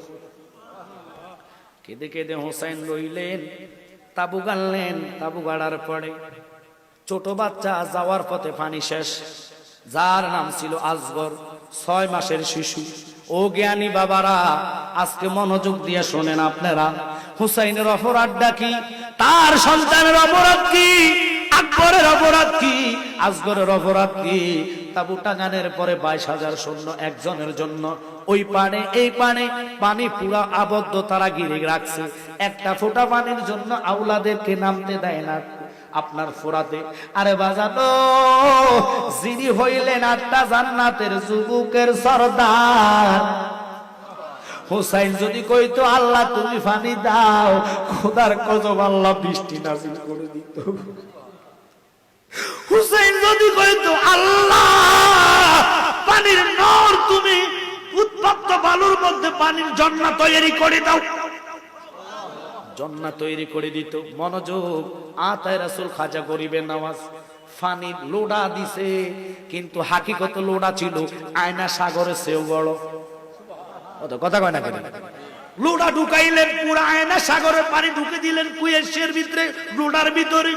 S1: কেঁদে কেঁদে হুসাইন রইলেন, তাবু গাড়লেন। তাবু গাড়ার পরে ছোট বাচ্চা যাওয়ার পথে পানি শেষ, যার নাম ছিল আজগর, 6 মাসের শিশু। ও জ্ঞানী বাবারা আজকে মনোযোগ দিয়ে শোনেন আপনারা, হুসাইনের অপরাধটা কি, তার সন্তানের অপরাধ কি, আকবরের অপরাধ কি, আজগরের অপরাধ কি? তাবু টাঙানোর পরে 22,000 সৈন্য একজনের জন্য। ওই পানে এই পানে পানি পুরা আবদ্ধ, তারা ঘিরে রাখছে। একটা ফোঁটা পানির জন্য আউলাদেরকে নামতে দেয় না আপনার ফোরাতে। আরে বাজানো, যিনি হইলেন 8টা জান্নাতের যুবকের সরদার, হুসাইন যদি কইতো আল্লাহ তুমি পানি দাও, খোদার কসম আল্লাহ বৃষ্টি নাযিল করে দিত। হুসাইন যদি কইতো আল্লাহ পানির নর তুমি উত্তপ্ত বালুর মধ্যে পানির ঝর্ণা তৈরি করে দাও, জন্নাত তৈরি করে দিত। মনোযোগ, আতায় রাসূল খাজা গরিবের নওয়াজ ফানি লোডা দিছে, কিন্তু হাকিকত লোডা ছিল আয়না সাগরের চেয়েও বড়। কথা কয় না কেন? লোডা ঢুকাইলেন, পুরা আয়না সাগরের পানি ঢুকে দিলেন কুয়েশের ভিতরে, লোডার ভিতরে।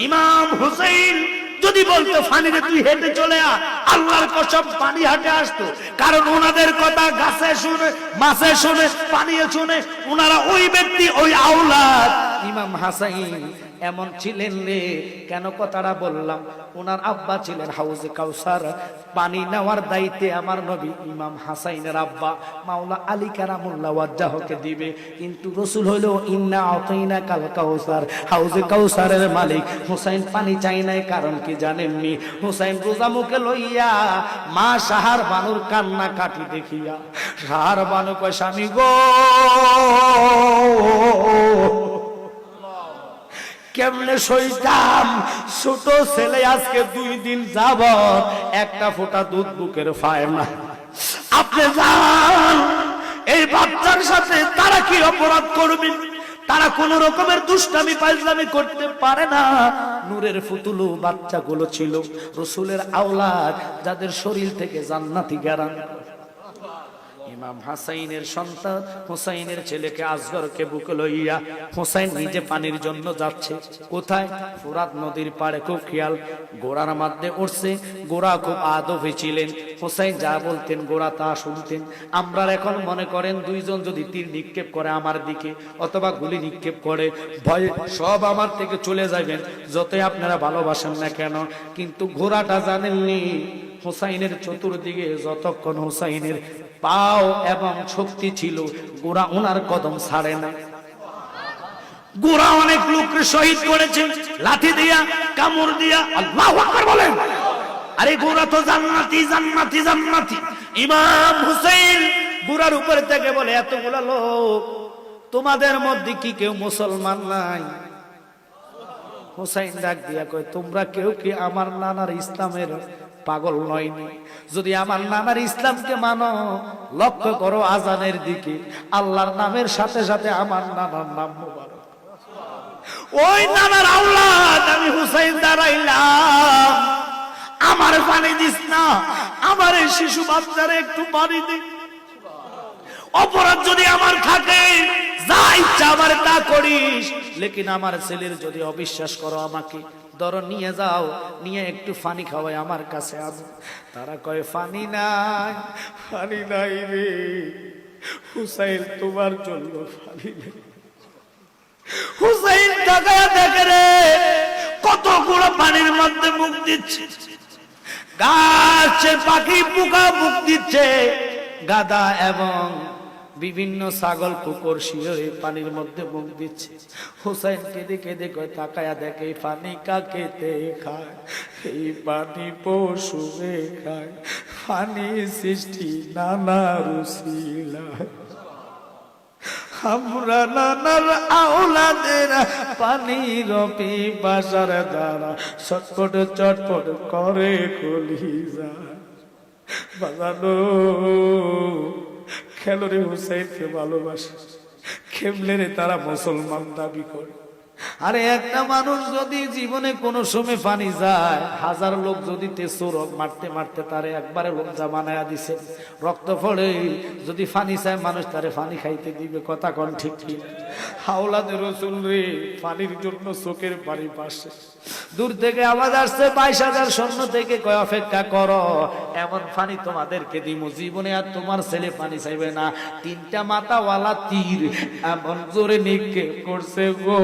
S1: ইমাম হুসাইন যদি বলতো ফানিরে তুই হেঁটে চলে আ, আল্লাহর কসম পানি হাঁটে আসতো। কারণ ওনাদের কথা গাছে শুনে, মাছে শুনে, পানিয়ে শুনে, ওনারা ওই ব্যক্তি, ওই আওলাদ। ইমাম হাসাইন এমন ছিলেন রে, কেন কথাটা বললাম, ওনার আব্বা ছিলেন হাউজে কাউসার, পানি নেওয়ার দায়িত্বে আমার নবী ইমাম হাসাইনের আব্বা মাওলা আলী কারামুল্লাহ ওয়াজ্জাহকে দিবে। কিন্তু রাসূল হলো ইন্না আতাইনা কাল কাউসার, হাউজে কাউসারের মালিক। হুসাইন পানি চাই নাই, কারণ কি জানেননি? হুসাইন রোজা মুখে লইয়া মা সাহার বানুর কান্না কাটি দেখিয়া, সাহার বানু কয় স্বামী গো, কেমনে সইতাম, ছোট ছেলে আজকে 2 দিন যাবত একটা ফোঁটা দুধ বুকের পায় না। আপনি যান, এই বাচ্চার সাথে তারা কি অপরাধ করবেন? তারা কোন রকমের দুষ্টামি পাইজলামি করতে পারে না। নূরের ফুতুলু বাচ্চাগুলো ছিল রাসূলের আওলাদ, যাদের শরীর থেকে জান্নাতি গ্যারান। ইমাম হাসাইনের সন্তান হুসাইনের ছেলেকে আসগরকে বুকে লইয়া হুসাইন নিজে পানির জন্য যাচ্ছে। কোথায়? ফোরাত নদীর পাড়ে। খুব খেয়াল, গোড়ার মধ্যে উঠছে। গোড়া খুব আদবী ছিলেন, হুসাইন যা বলতেন গোড়া তা শুনতেন। আমরা এখন মনে করেন 2 জন যদি তীর নিক্ষেপ করে আমার দিকে অথবা গুলি নিক্ষেপ করে, ভয় সব আমার থেকে চলে যাবেন, যতই আপনারা ভালোবাসেন না কেন। কিন্তু ঘোড়াটা জানেননি, হুসাইনের চতুর্দিকে যতক্ষণ হুসাইনের পাও এবং শক্তি ছিল, গোড়া ওনার কদম ছাড়ে না। গোরা অনেক লোককে শহীদ করেছে লাঠি দিয়া, কামড় দিয়া। আল্লাহু আকবার বলেন। আরে গোরা তো জান্নাতি জান্নাতি জান্নাতি। ইমাম হুসাইন গোরার উপর থেকে বলে, এতগুলা লোক, তোমাদের মধ্যে কি কেউ মুসলমান নাই? হুসাইন ডাক দিয়া কয়, তোমরা কেউ কি আমার নানার ইসলামের পাগল নয়নি? যদি আমার নানার ইসলামকে মানো, লক্ষ্য করো আজানের দিকে, আল্লাহর নামের সাথে সাথে আমার নানার নাম মুবারক। ওই নানার আওলাদ আমি হুসাইন দাঁড়াইলাম, আমার পানি দিস না, আমার এই শিশু বাচ্চারে একটু পানি দে। অপরাধ যদি আমার থাকে, যা ইচ্ছা আমার তা করিস, লেকিন আমার ছেলের যদি অবিশ্বাস করো, আমাকে ধরো নিয়ে যাও, নিয়ে একটু পানি খাওয়াই আমার কাছে আনো। তারা কয়, পানি নাই, পানি নাই রে হুসাইন, তোমার জন্য পানি নেই। হুসাইন তাকায়া দেখে রে, কতগুলো পানির মধ্যে মুখ দিচ্ছে, গাছের পাখি পোকা মুখ দিচ্ছে, গাদা এবং বিভিন্ন ছাগল কুকুর শিয়রে পানির মধ্যে মুখ দিচ্ছে। হুসাইন কেঁদে কেঁদে কয়, তাকায়া দেখে, পানি কাকেতে খায়, এই পানি পশুরে খায়, পানি সৃষ্টি নানা রুসিলা, আমরা নানার আওলাদের পানির পিপাসার দ্বারা চটপট চটপট করে কলিজা। বাজানো খেলোরে হুসাইনকে ভালোবাসে, খেমলে রে তারা মুসলমান দাবি করে। আরে একটা মানুষ যদি জীবনে কোনো সময় পানি যায়, হাজার লোক যদি তেসুর মারতে মারতে তারে একবারে লোক জামানায়া দিছে, রক্ত পড়ে যদি পানি চায় মানুষ তারে পানি খাইতে দিবে। কথা কোন ঠিক ঠিক? আওলাদে রাসূল রে, পানির জন্য চোখের পানি পাশে। দূর থেকে আওয়াজ আসছে, 22,000 সৈন্য থেকে কয়, অপেক্ষা করো, এমন পানি তোমাদেরকে দিব, জীবনে আর তোমার ছেলে পানি চাইবে না। 3টা মাথাওয়ালা তীর এমন জোরে নিক্ষেপ করছে গো,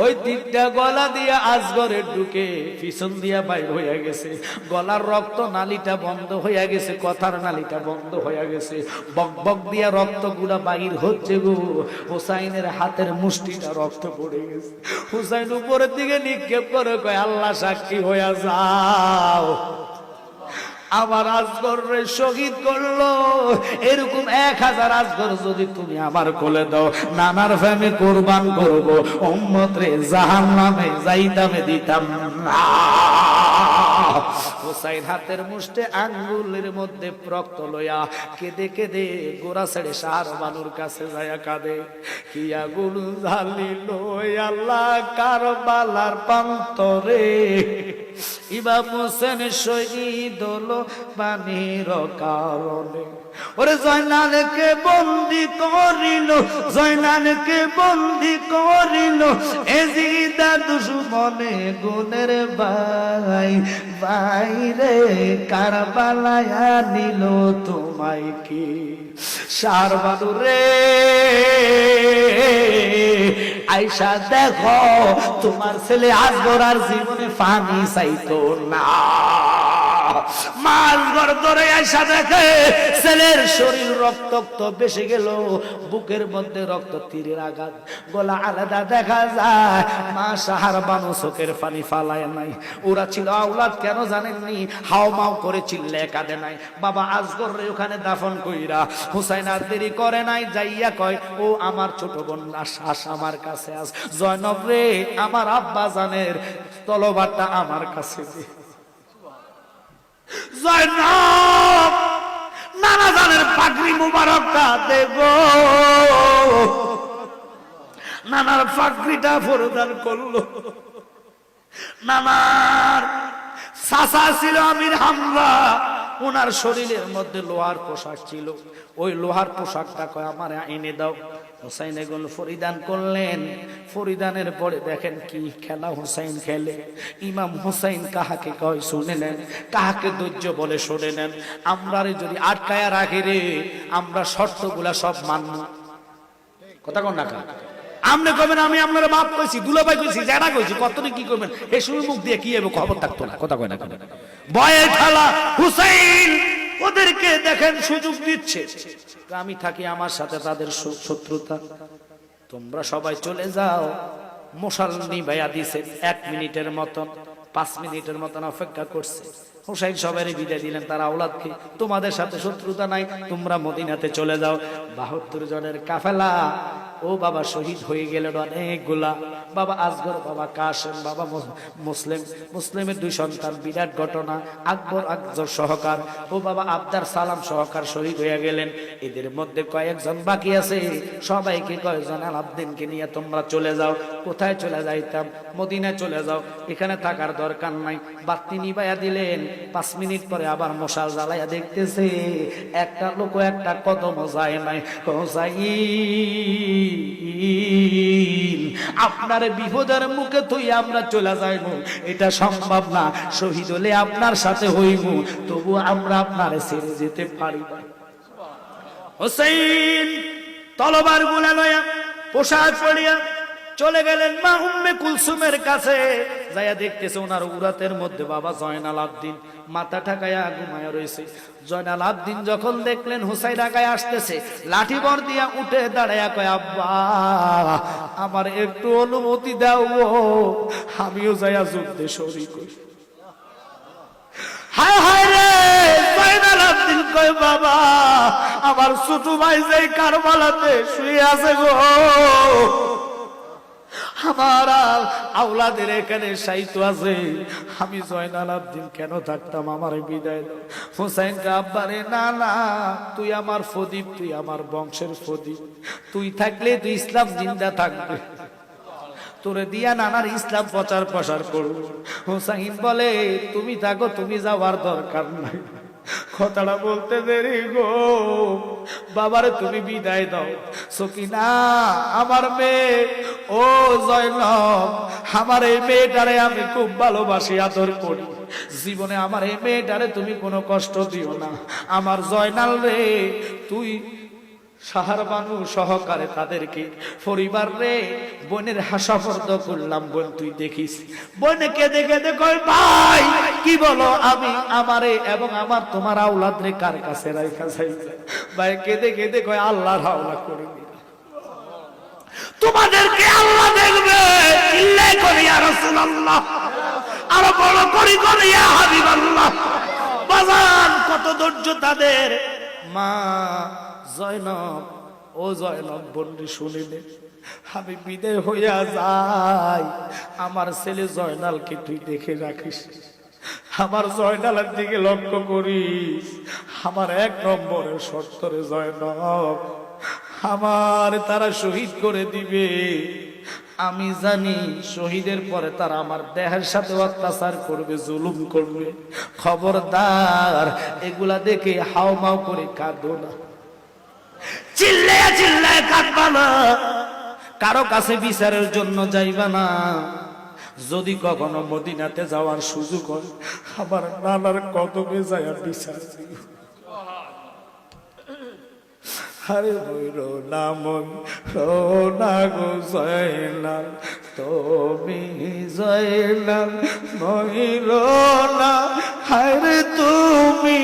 S1: ওই 3টা গলা দিয়া আজগরে ঢুকে পিছন দিয়া বাইর হইয়া গেছে। গলার রক্ত নালীটা বন্ধ হইয়া গেছে, কথার নালীটা বন্ধ হইয়া গেছে, বক বক দিয়া রক্ত গুলা বাইর হচ্ছে গো। হুসাইনের হাতের মুষ্টিটা রক্ত পড়ে গেছে। হুসাইন উপরের দিকে নিক্ষেপ করে কয়, আল্লাহ সাক্ষী হইয়া যাও, আমার আজগরে শহীদ করলো, এরকম 1000 আজগর যদি তুমি আমার কোলে দাও, নানার ফ্যামে কুরবান করব, উম্মত রে জাহান্নামে যাইতামে দিতাম না। হুসাইন হাতের মুষ্টি আঙ্গুলের মধ্যে রক্ত লইয়া কেঁদে কেঁদে গোরা ছেড়ে শাহর বানুর কাছে যায়া কাঁদে, কি আগুন জ্বালিল আল্লাহ কারবালার প্রান্তরে, ইমাম হোসেন শহীদ হলো পানির কারণে। ওরে জয়নালকে বন্দি করিল, জয়নালকে বন্দি করিল, এজিদা দুশমনে গুনের ভাই, বাইরে কারবালায় নিল তোমায় কি। শাহরবানু রে আইসা দেখো, তোমার ছেলে আজগর আর জীবনে পানি চাইতো না। মাঝগর ধরে আইসা দেখে ছেলের শরীর রক্তাক্ত বেশি গেল, বুকের মধ্যে রক্ত, তীরের আঘাত, গলা আলাদা দেখা যায়। মা শাহরবানু চোখের পানি ফালায় নাই। ওরা ছিল আওলাদ, কেন জানেননি? হাও মাও করে চিল্লে কাঁদে নাই। বাবা আজগর রে ওখানে দাফন কইরা হুসাইন আর দেরি করে নাই, যাইয়া কয়, ও আমার ছোট বোন শ্বাস আমার কাছে আস, জয়নব রে আমার আব্বা জানের তলবারটা আমার কাছে দে। জয়নব নানা জানের পাগড়ি মুবারকটা দেব, নানার পাগড়িটা পরিধান করলো। নানার চাচা ছিল আমির হামজা, ওনার শরীরের মধ্যে লোহার পোশাক ছিল, ওই লোহার পোশাকটা কয় আমার এনে দাও। হুসাইন এগুলো পরিধান করলেন। পরিধানের পরে দেখেন কি খেলা হুসাইন খেলে। ইমাম হুসাইন কাহাকে কয় শুনে নেন, কাহাকে ধৈর্য বলে শুনে নেন। আমরা যদি আটকায়া রাখি রে, আমরা শর্তগুলা সব মানব। কথা কোন না আমনে কবেন আমি আপনার বাপ কইছি, দুলাভাই কইছি, যারা কইছি, কতটি কি করবেন, এই সময় মুখ দিয়ে কি হবে খবর থাকতো না। কথা কয় না, ভয়ে খেলা হুসাইন ওদেরকে দেখেন সুযোগ দিচ্ছে, আমি থাকি আমার সাথে তাদের শত্রুতা, তোমরা সবাই চলে যাও। মশাল নিভাইয়া দিছে 1 মিনিটের মতন, 5 মিনিটের মতন অপেক্ষা করছে। হুসাইন সবাই বিদায় দিলেন, তারা আওলাদকে, তোমাদের সাথে শত্রুতা নাই, তোমরা মদিনাতে চলে যাও। 72 জনের কাফেলা ও বাবা শহীদ হয়ে গেলেন অনেকগুলা। বাবা আসগর, বাবা কাসেম, বাবা মুসলিমের 2 সন্তান, বিরাট ঘটনা। আকবর আকজর সহকার ও বাবা আবদার সালাম সহকার শহীদ হয়ে গেলেন। এদের মধ্যে কয়েকজন বাকি আছে, সবাইকে কয়েকজন আলাউদ্দিনকে নিয়ে তোমরা চলে যাও। কোথায় চলে যাইতাম? মদিনায় চলে যাও, এখানে থাকার দরকার নাই। বাতি নিবাইয়া দিলেন। 5 মিনিট পরে আবার মশাল জ্বালাইয়া দেখতেছে একটা লোক একটা কদম যায় নাই। আপনার বিপদের মুখে তুই আমরা চলে যাইব, এটা সম্ভব না। শহীদ হলে আপনার সাথে হইব, তবু আমরা আপনার ছেড়ে যেতে পারি না। হুসাইন তলোয়ার গুলা লইয়া পোশাক পরিয়া চলে গেলেন মা উম্মে কুলসুমের কাছে। যাইয়া দেখতেছে ওনার উরাতের মধ্যে বাবা জয়নাল আবদিন মাথা ঠাকায়া ঘুমায়া রয়েছে। জয়নাল আবদিন যখন দেখলেন হুসাইন আগায় আসতেছে, লাঠি বর দিয়া উঠে দাঁড়ায়া কয়, আব্বা আমার একটু অনুমতি দাও, আমিও যাইয়া যুদ্ধে শরীক হই। হায় হায় রে! জয়নাল আবদিন কয়, বাবা আমার ছোট ভাই যাই কারবালাতে শুয়ে আছে গো, আমার আওলাদের এখানে সাইতো আছে, আমি জয়নাল আবদিন কেন থাকতাম, আমার বিদায় দাও। হুসাইন কা আব্বারে, না না, তুই আমার ফদীপ, তুই আমার বংশের ফদীপ, তুই থাকলে তুই ইসলাম জিন্দা থাকবে, তোরে দিয়া নানার ইসলাম প্রচার প্রসার করব। হুসাইন বলে, তুমি থাকো, তুমি যাওয়ার দরকার নাই। কথাটা বলতে দেরি গো, বাবারে তুমি বিদায় দাও। সকিনা আমার মেয়ে, ও জয়নব, আমার এই মেয়েটারে আমি খুব ভালোবাসি, আদর করি, জীবনে আমার এই মেয়েটারে তুমি কোনো কষ্ট দিও না। আমার জয়নাল রে, তুই সাহার বানু সহকারে তাদেরকে পরিবার রে বোনের হাসাফর্দ করলাম, বোন তুই দেখিস। বোনে কেঁদে কেঁদে কয়, ভাই কি বলো, আমি আমারে এবং আমার তোমার আওলাদ রে কার কাছে রাইখা যাই? ভাই কেঁদে কেঁদে কয়, আল্লাহর হাওলা করে দিল, তোমাদেরকে আল্লাহ দেখবে। ইল্লাই করি ইয়া রাসূলুল্লাহ, আরো বড় করি করি ইয়া হাবিবাল্লাহ। বাজান কত ধৈর্য তাদের। মা জয়নব, ও জয়নব বন্ডি শুনিলে আমি বিদায় হইয়া যাই, আমার ছেলে জয়নালকে তুই দেখে রাখিস, আমার জয়নালের দিকে লক্ষ্য করিস। আমার 1 নম্বরের শর্তরে জয়নব, আমার তারা শহীদ করে দিবে, আমি জানি শহীদের পরে তারা আমার দেহের সাথে অত্যাচার করবে, জুলুম করবে, খবরদার এগুলা দেখে হাওমাও করে কাঁদো না, চিল্লায়া চিল্লায়া কাঁদবা না, কারো কাছে বিচারের জন্য যাইবা না। যদি কখনো মদিনাতে যাওয়ার সুযোগ হয়, আমার নানার কদমে যাইয়া বিচার দিও। আরে হইল না মন না গো জয়নাল, তুমি জয়নাল মহিল না, হারে তুমি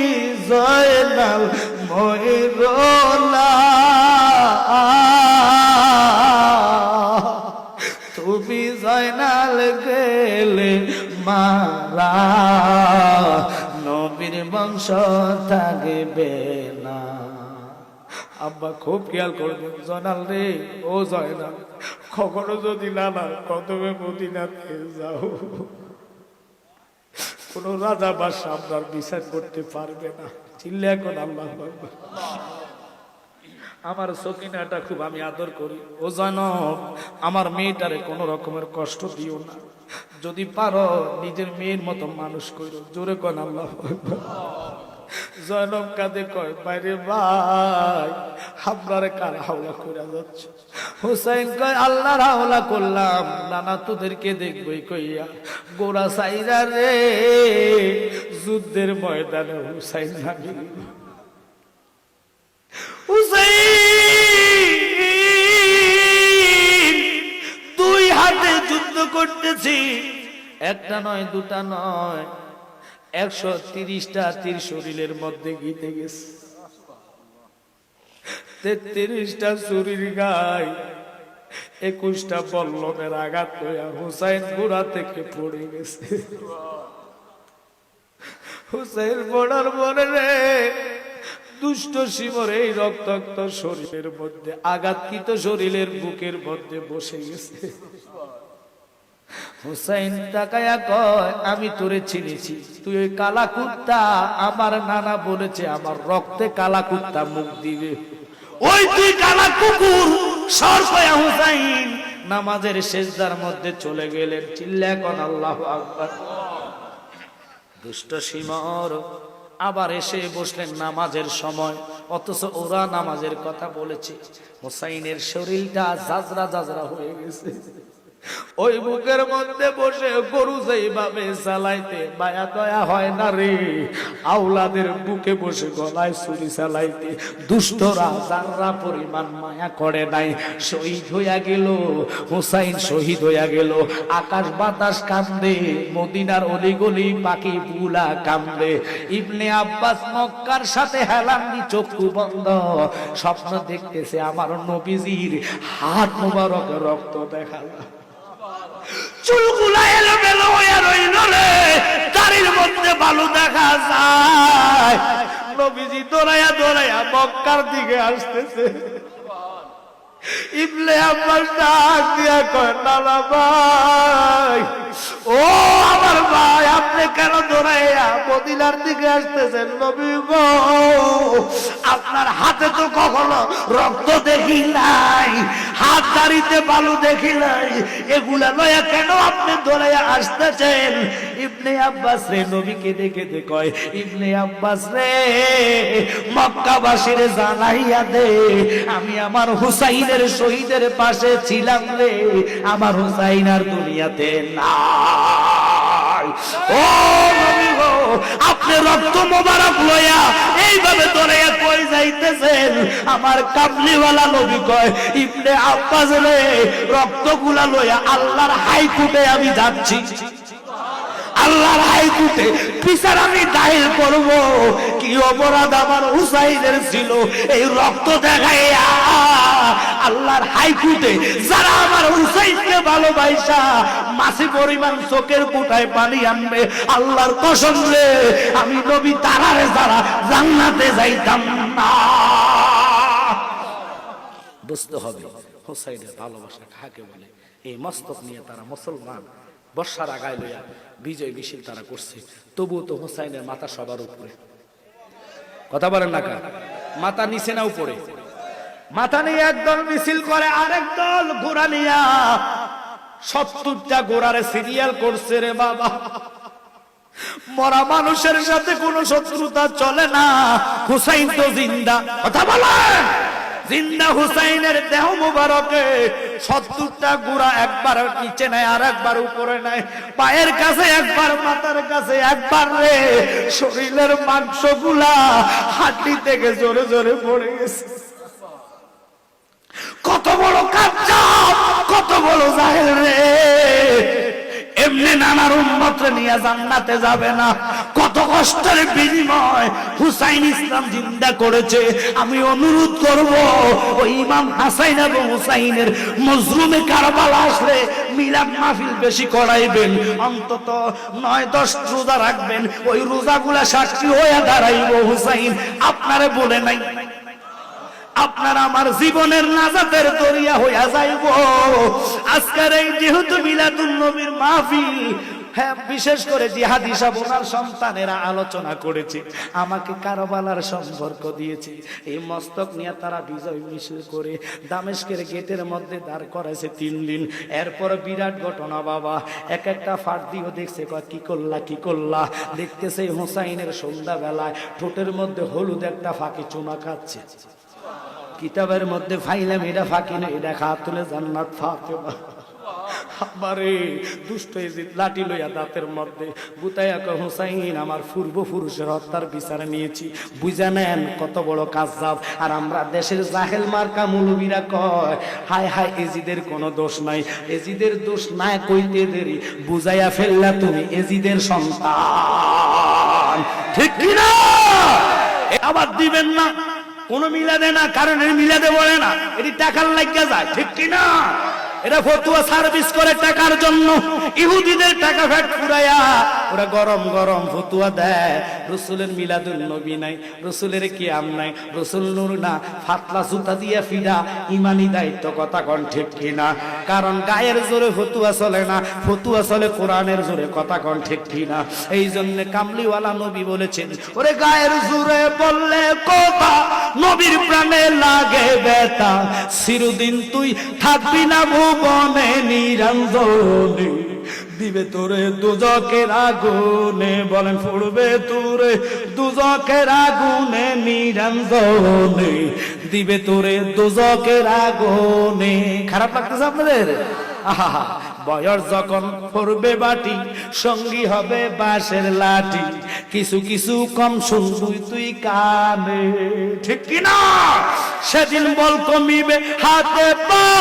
S1: জয়নাল মহিল না, তুমি জয়নাল গেলে মারা, নবীর বংশ থাকবে না। আব্বা খুব খেয়াল করবেন, জয়নাল রে, ও জয়নাল, কখনো যদি নানা কদমে মদিনাতে যাও, কোন রাজা বা আপনার বিচার করতে পারবে না। চিল্লা এখন আল্লাহ আকবার। আমার সকিনাটা খুব আমি আদর করি, ও জয়নব আমার মেয়েটারে কোন রকমের কষ্ট দিও না, যদি পারো নিজের মেয়ের মতো মানুষ করো, জোরে কোন আল্লাহ আকবার। জয়নব কাঁদে কয়, বাইরে ভাই আপনারে কার হাওলা করে যাচ্ছে? হুসাইন কয়, আল্লাহর হাওলা করলাম, নানা তোদেরকে দেখবই কইয়া গোড়া সাইরা রে যুদ্ধের ময়দানে হুসাইন নামি। হুসাইন 2 হাতে যুদ্ধ করতেছি, একটা নয়, দুটা নয়, 130টা তীর শরীরের মধ্যে গিতে গেছে, 33টা শরীর গায়, 21টা বল্লমের আঘাত হইয়া হুসাইন ঘোড়া থেকে পড়ে গেছে। হুসাইন পড়ার পরে রে দুষ্ট শিবর এই রক্তাক্ত শরীরের মধ্যে, আঘাতকৃত শরীরের বুকের মধ্যে বসে গেছে। হুসাইন তাকায়া কয়, আমি তোরে চিনেছি, তুই ওই কালা কুত্তা, আমার নানা বলেছে আমার রক্তে কালা কুত্তা মুখ দিবে, ওই তুই কালা কুকুর সর। কয়া হুসাইন নামাজের সেজদার মধ্যে চলে গেলেন। চিল্লা কোন আল্লাহু আকবার। দুষ্ট শিমর আবার এসে বসলেন নামাজের সময়, অথচ ওরা নামাজের কথা বলেছে। হুসাইনের শরীরটা জাজরা জাজরা হয়ে গেছে। ওই বুকের মধ্যে বসে গরু যেইভাবে চালাইতে মায়া দয়া হয় না রে, আওলাদের বুকে বসে গলায় ছুরি চালাইতে দুষ্টরা যারা পরিমাণ মায়া করে নাই। শহীদ হইয়া গেল হুসাইন, শহীদ হইয়া গেল। আকাশ বাতাস কান্দে, মদিনার অলিগলি পাখি বুলা কান্দে। ইবনে আব্বাস মক্কার সাথে হেলান্দি চক্ষু বন্ধ, স্বপ্ন দেখতেছে আমার নবীজির হাত মোবারক রক্ত দেখালা, চুলগুলা এলোমেলো হইয়া রইল রে, দাড়ির মধ্যে বালু দেখা যায়। নবীজি দৌড়াইয়া দৌড়াইয়া মক্কার দিকে আসতেছে। ইবনে আব্বাস ডাক দিয়া কয়, নানা ভাই, ও আমার ভাই, আপনি কেন দৌড়াইয়া মদিনার দিকে আসতেছেন? নবী গো, আপনার হাতে তো কখনো রক্ত দেখি নাই, হাত দাড়িতে বালু দেখি নাই, এগুলা লয়া কেন আপনি দৌড়াইয়া আসতেছেন? ইবনে আব্বাস রে নবীকে দেখে কয়, ইবনে আব্বাস রে, মক্কাবাসীর জানাইয়া দে আমি আমার হুসাইনের শহীদের পাশে ছিলাম রে, আমার হুসাইন আর দুনিয়াতে নাই। ও নবী গো, আপনি রক্ত মোবারক লইয়া এইভাবে দৌড়াইয়া কই যাইতেছেন? আমার কামলিওয়ালা নবী কয়, ইবনে আব্বাস রে, রক্তগুলা লইয়া আল্লাহর হাইকোর্টে আমি যাচ্ছি, আল্লাহর হাইকোর্টে বিচার আমি দায়ের করব। কি অপরাধ আমার হুসাইনের ছিল এই রক্ত দেখাইয়া আল্লাহর হাইকোর্টে যারা আমার হুসাইনকে ভালোবাসা মাসি পরিমাণ চোখের কোটায় পানি আনবে, আল্লাহর কসম রে, আমি নবী তারারে যারা জান্নাতে যাইতাম না। বুঝতে হবে হুসাইনের ভালোবাসা কাকে বলে। এই মস্তক নিয়ে তারা মুসলমান বর্ষার আগায় লইয়া বিজয় মিছিল তারা করছে, তবুও তো হুসাইনের মাথা সবার উপরে। কথা বলেন না, কার মাথা নিচে না উপরে? মাথা নিয়ে একদল মিছিল করে, আরেক দল ঘোড়া নিয়া 70টা ঘোড়ারে সিরিয়াল করছে রে বাবা। মরা মানুষের সাথে কোনো শত্রুতা চলে না, হুসাইন তো জিন্দা। কথা বলেন, জিন্দা হুসাইনের দেহ মুবারকে 70টা ঘোড়া একবার নিচে নেয়, আর একবার উপরে নেয়, পায়ের কাছে একবার, মাথার কাছে একবার রে, শরীরের মাংসগুলা হাড্ডি থেকে জোরে জোরে পড়ে গেছে। কত বড় কাজ্জাব, কত বড় জাহেল রে, এমনি নানার উম্মতরে নিয়ে জান্নাতে যাবে না। কত কষ্টের বিনিময় হুসাইন ইসলাম জিন্দা করেছে। আমি অনুরোধ করব, ওই ইমাম হাসাইন এবং হুসাইনের মজলুমে কারবালা আসলে মিলাদ মাহফিল বেশি করাইবেন, অন্তত 9-10 রোজা রাখবেন, ওই রোজাগুলা সাক্ষী হয়ে দাঁড়াইব হুসাইন আপনারে বলে নাই, আপনার আমার জীবনের নাজাতের দরিয়া হইয়া যাইব। আজকের এই যেহেতু মিলাদুন নবীর মাহফিল, হ্যাঁ, বিশেষ করে জিহাদি সাহেব ওনার সন্তানেরা আলোচনা করেছে, আমাকে কারবালার সম্পর্ক দিয়েছে। এই মস্তক নিয়ে তারা বিজয় মিছিল করে দামেস্কের গেটের মধ্যে দাঁড় করাইছে 3 দিন। এরপর বিরাট ঘটনা বাবা, এক একটা ফার্দিও দেখছে, কি করলা কি করলা, দেখতেছে হুসাইনের সন্ধ্যাবেলায় ঠোঁটের মধ্যে হলুদ একটা ফাঁকি চুমা খাচ্ছে। কিতাবের মধ্যে ফাইলাম এটা ফাঁকি না, এটা খা তুলে জান্নাত ফাতেমা। আমারে দুষ্ট ইজিদ লাঠি লইয়া দাঁতের মধ্যে গুতাইয়া কয়, হুসাইন আমার পূর্বপুরুষের হত্যার বিচারে নিয়েছি, বুঝা নেন কত বড় কাজ্জাব। আর আমরা দেশের জাহেল মার্কা মুলবিরা কয়, হায় হায় এজিদের কোনো দোষ নাই, এজিদের দোষ নাই কইতে দেরি, বুঝাইয়া ফেললা তুমি এজিদের সন্তান। ঠিক কি না? আবার দিবেন না, কোন মিলাদে না, কারণ এর মিলাদে বলে না, এটি টাকার লাগিয়া যায়, ঠিক কি না? এরা ফতুয়া সার্ভিস করে টাকার জন্য, ইহুদিদের টাকা ফ্যাট ফুরাইয়া ওরা গরম গরম ফতুয়া দেয়। রসুলের মিলাদুল নবী নাই, রসুলের কিয়াম নাই, রসুল নূর না, ফাতলা জুতা দিয়া ফিরা ইমানি দায়িত্ব, কথা কোন ঠিক কিনা? কারণ গায়ের জোরে ফতুয়া চলে না, ফতুয়া চলে কোরআনের জোরে, কথা কোন ঠিক কিনা? এই জন্য কামলিওয়ালা নবী বলেছেন, ওরে গায়ের জোরে বললে কথা, নবীর প্রাণে লাগে ব্যথা, চিরদিন তুই থাকবি না ভুবনে নিরঞ্জনে, দিবে তোরে দুজকের আগুনে, বলেন পড়বে তোরে দুজকের আগুনে নিরঞ্জনে, দিবে তোরে দুজকের আগুনে। খারাপ লাগতেছে আপনাদের? আহা, বয়স যখন পড়বে বাটি, সঙ্গী হবে বাঁশের লাঠি, কিছু কিছু কম শুনবি তুই কানে, ঠিক কিনা? সেদিন বল কমিবে হাতে পায়,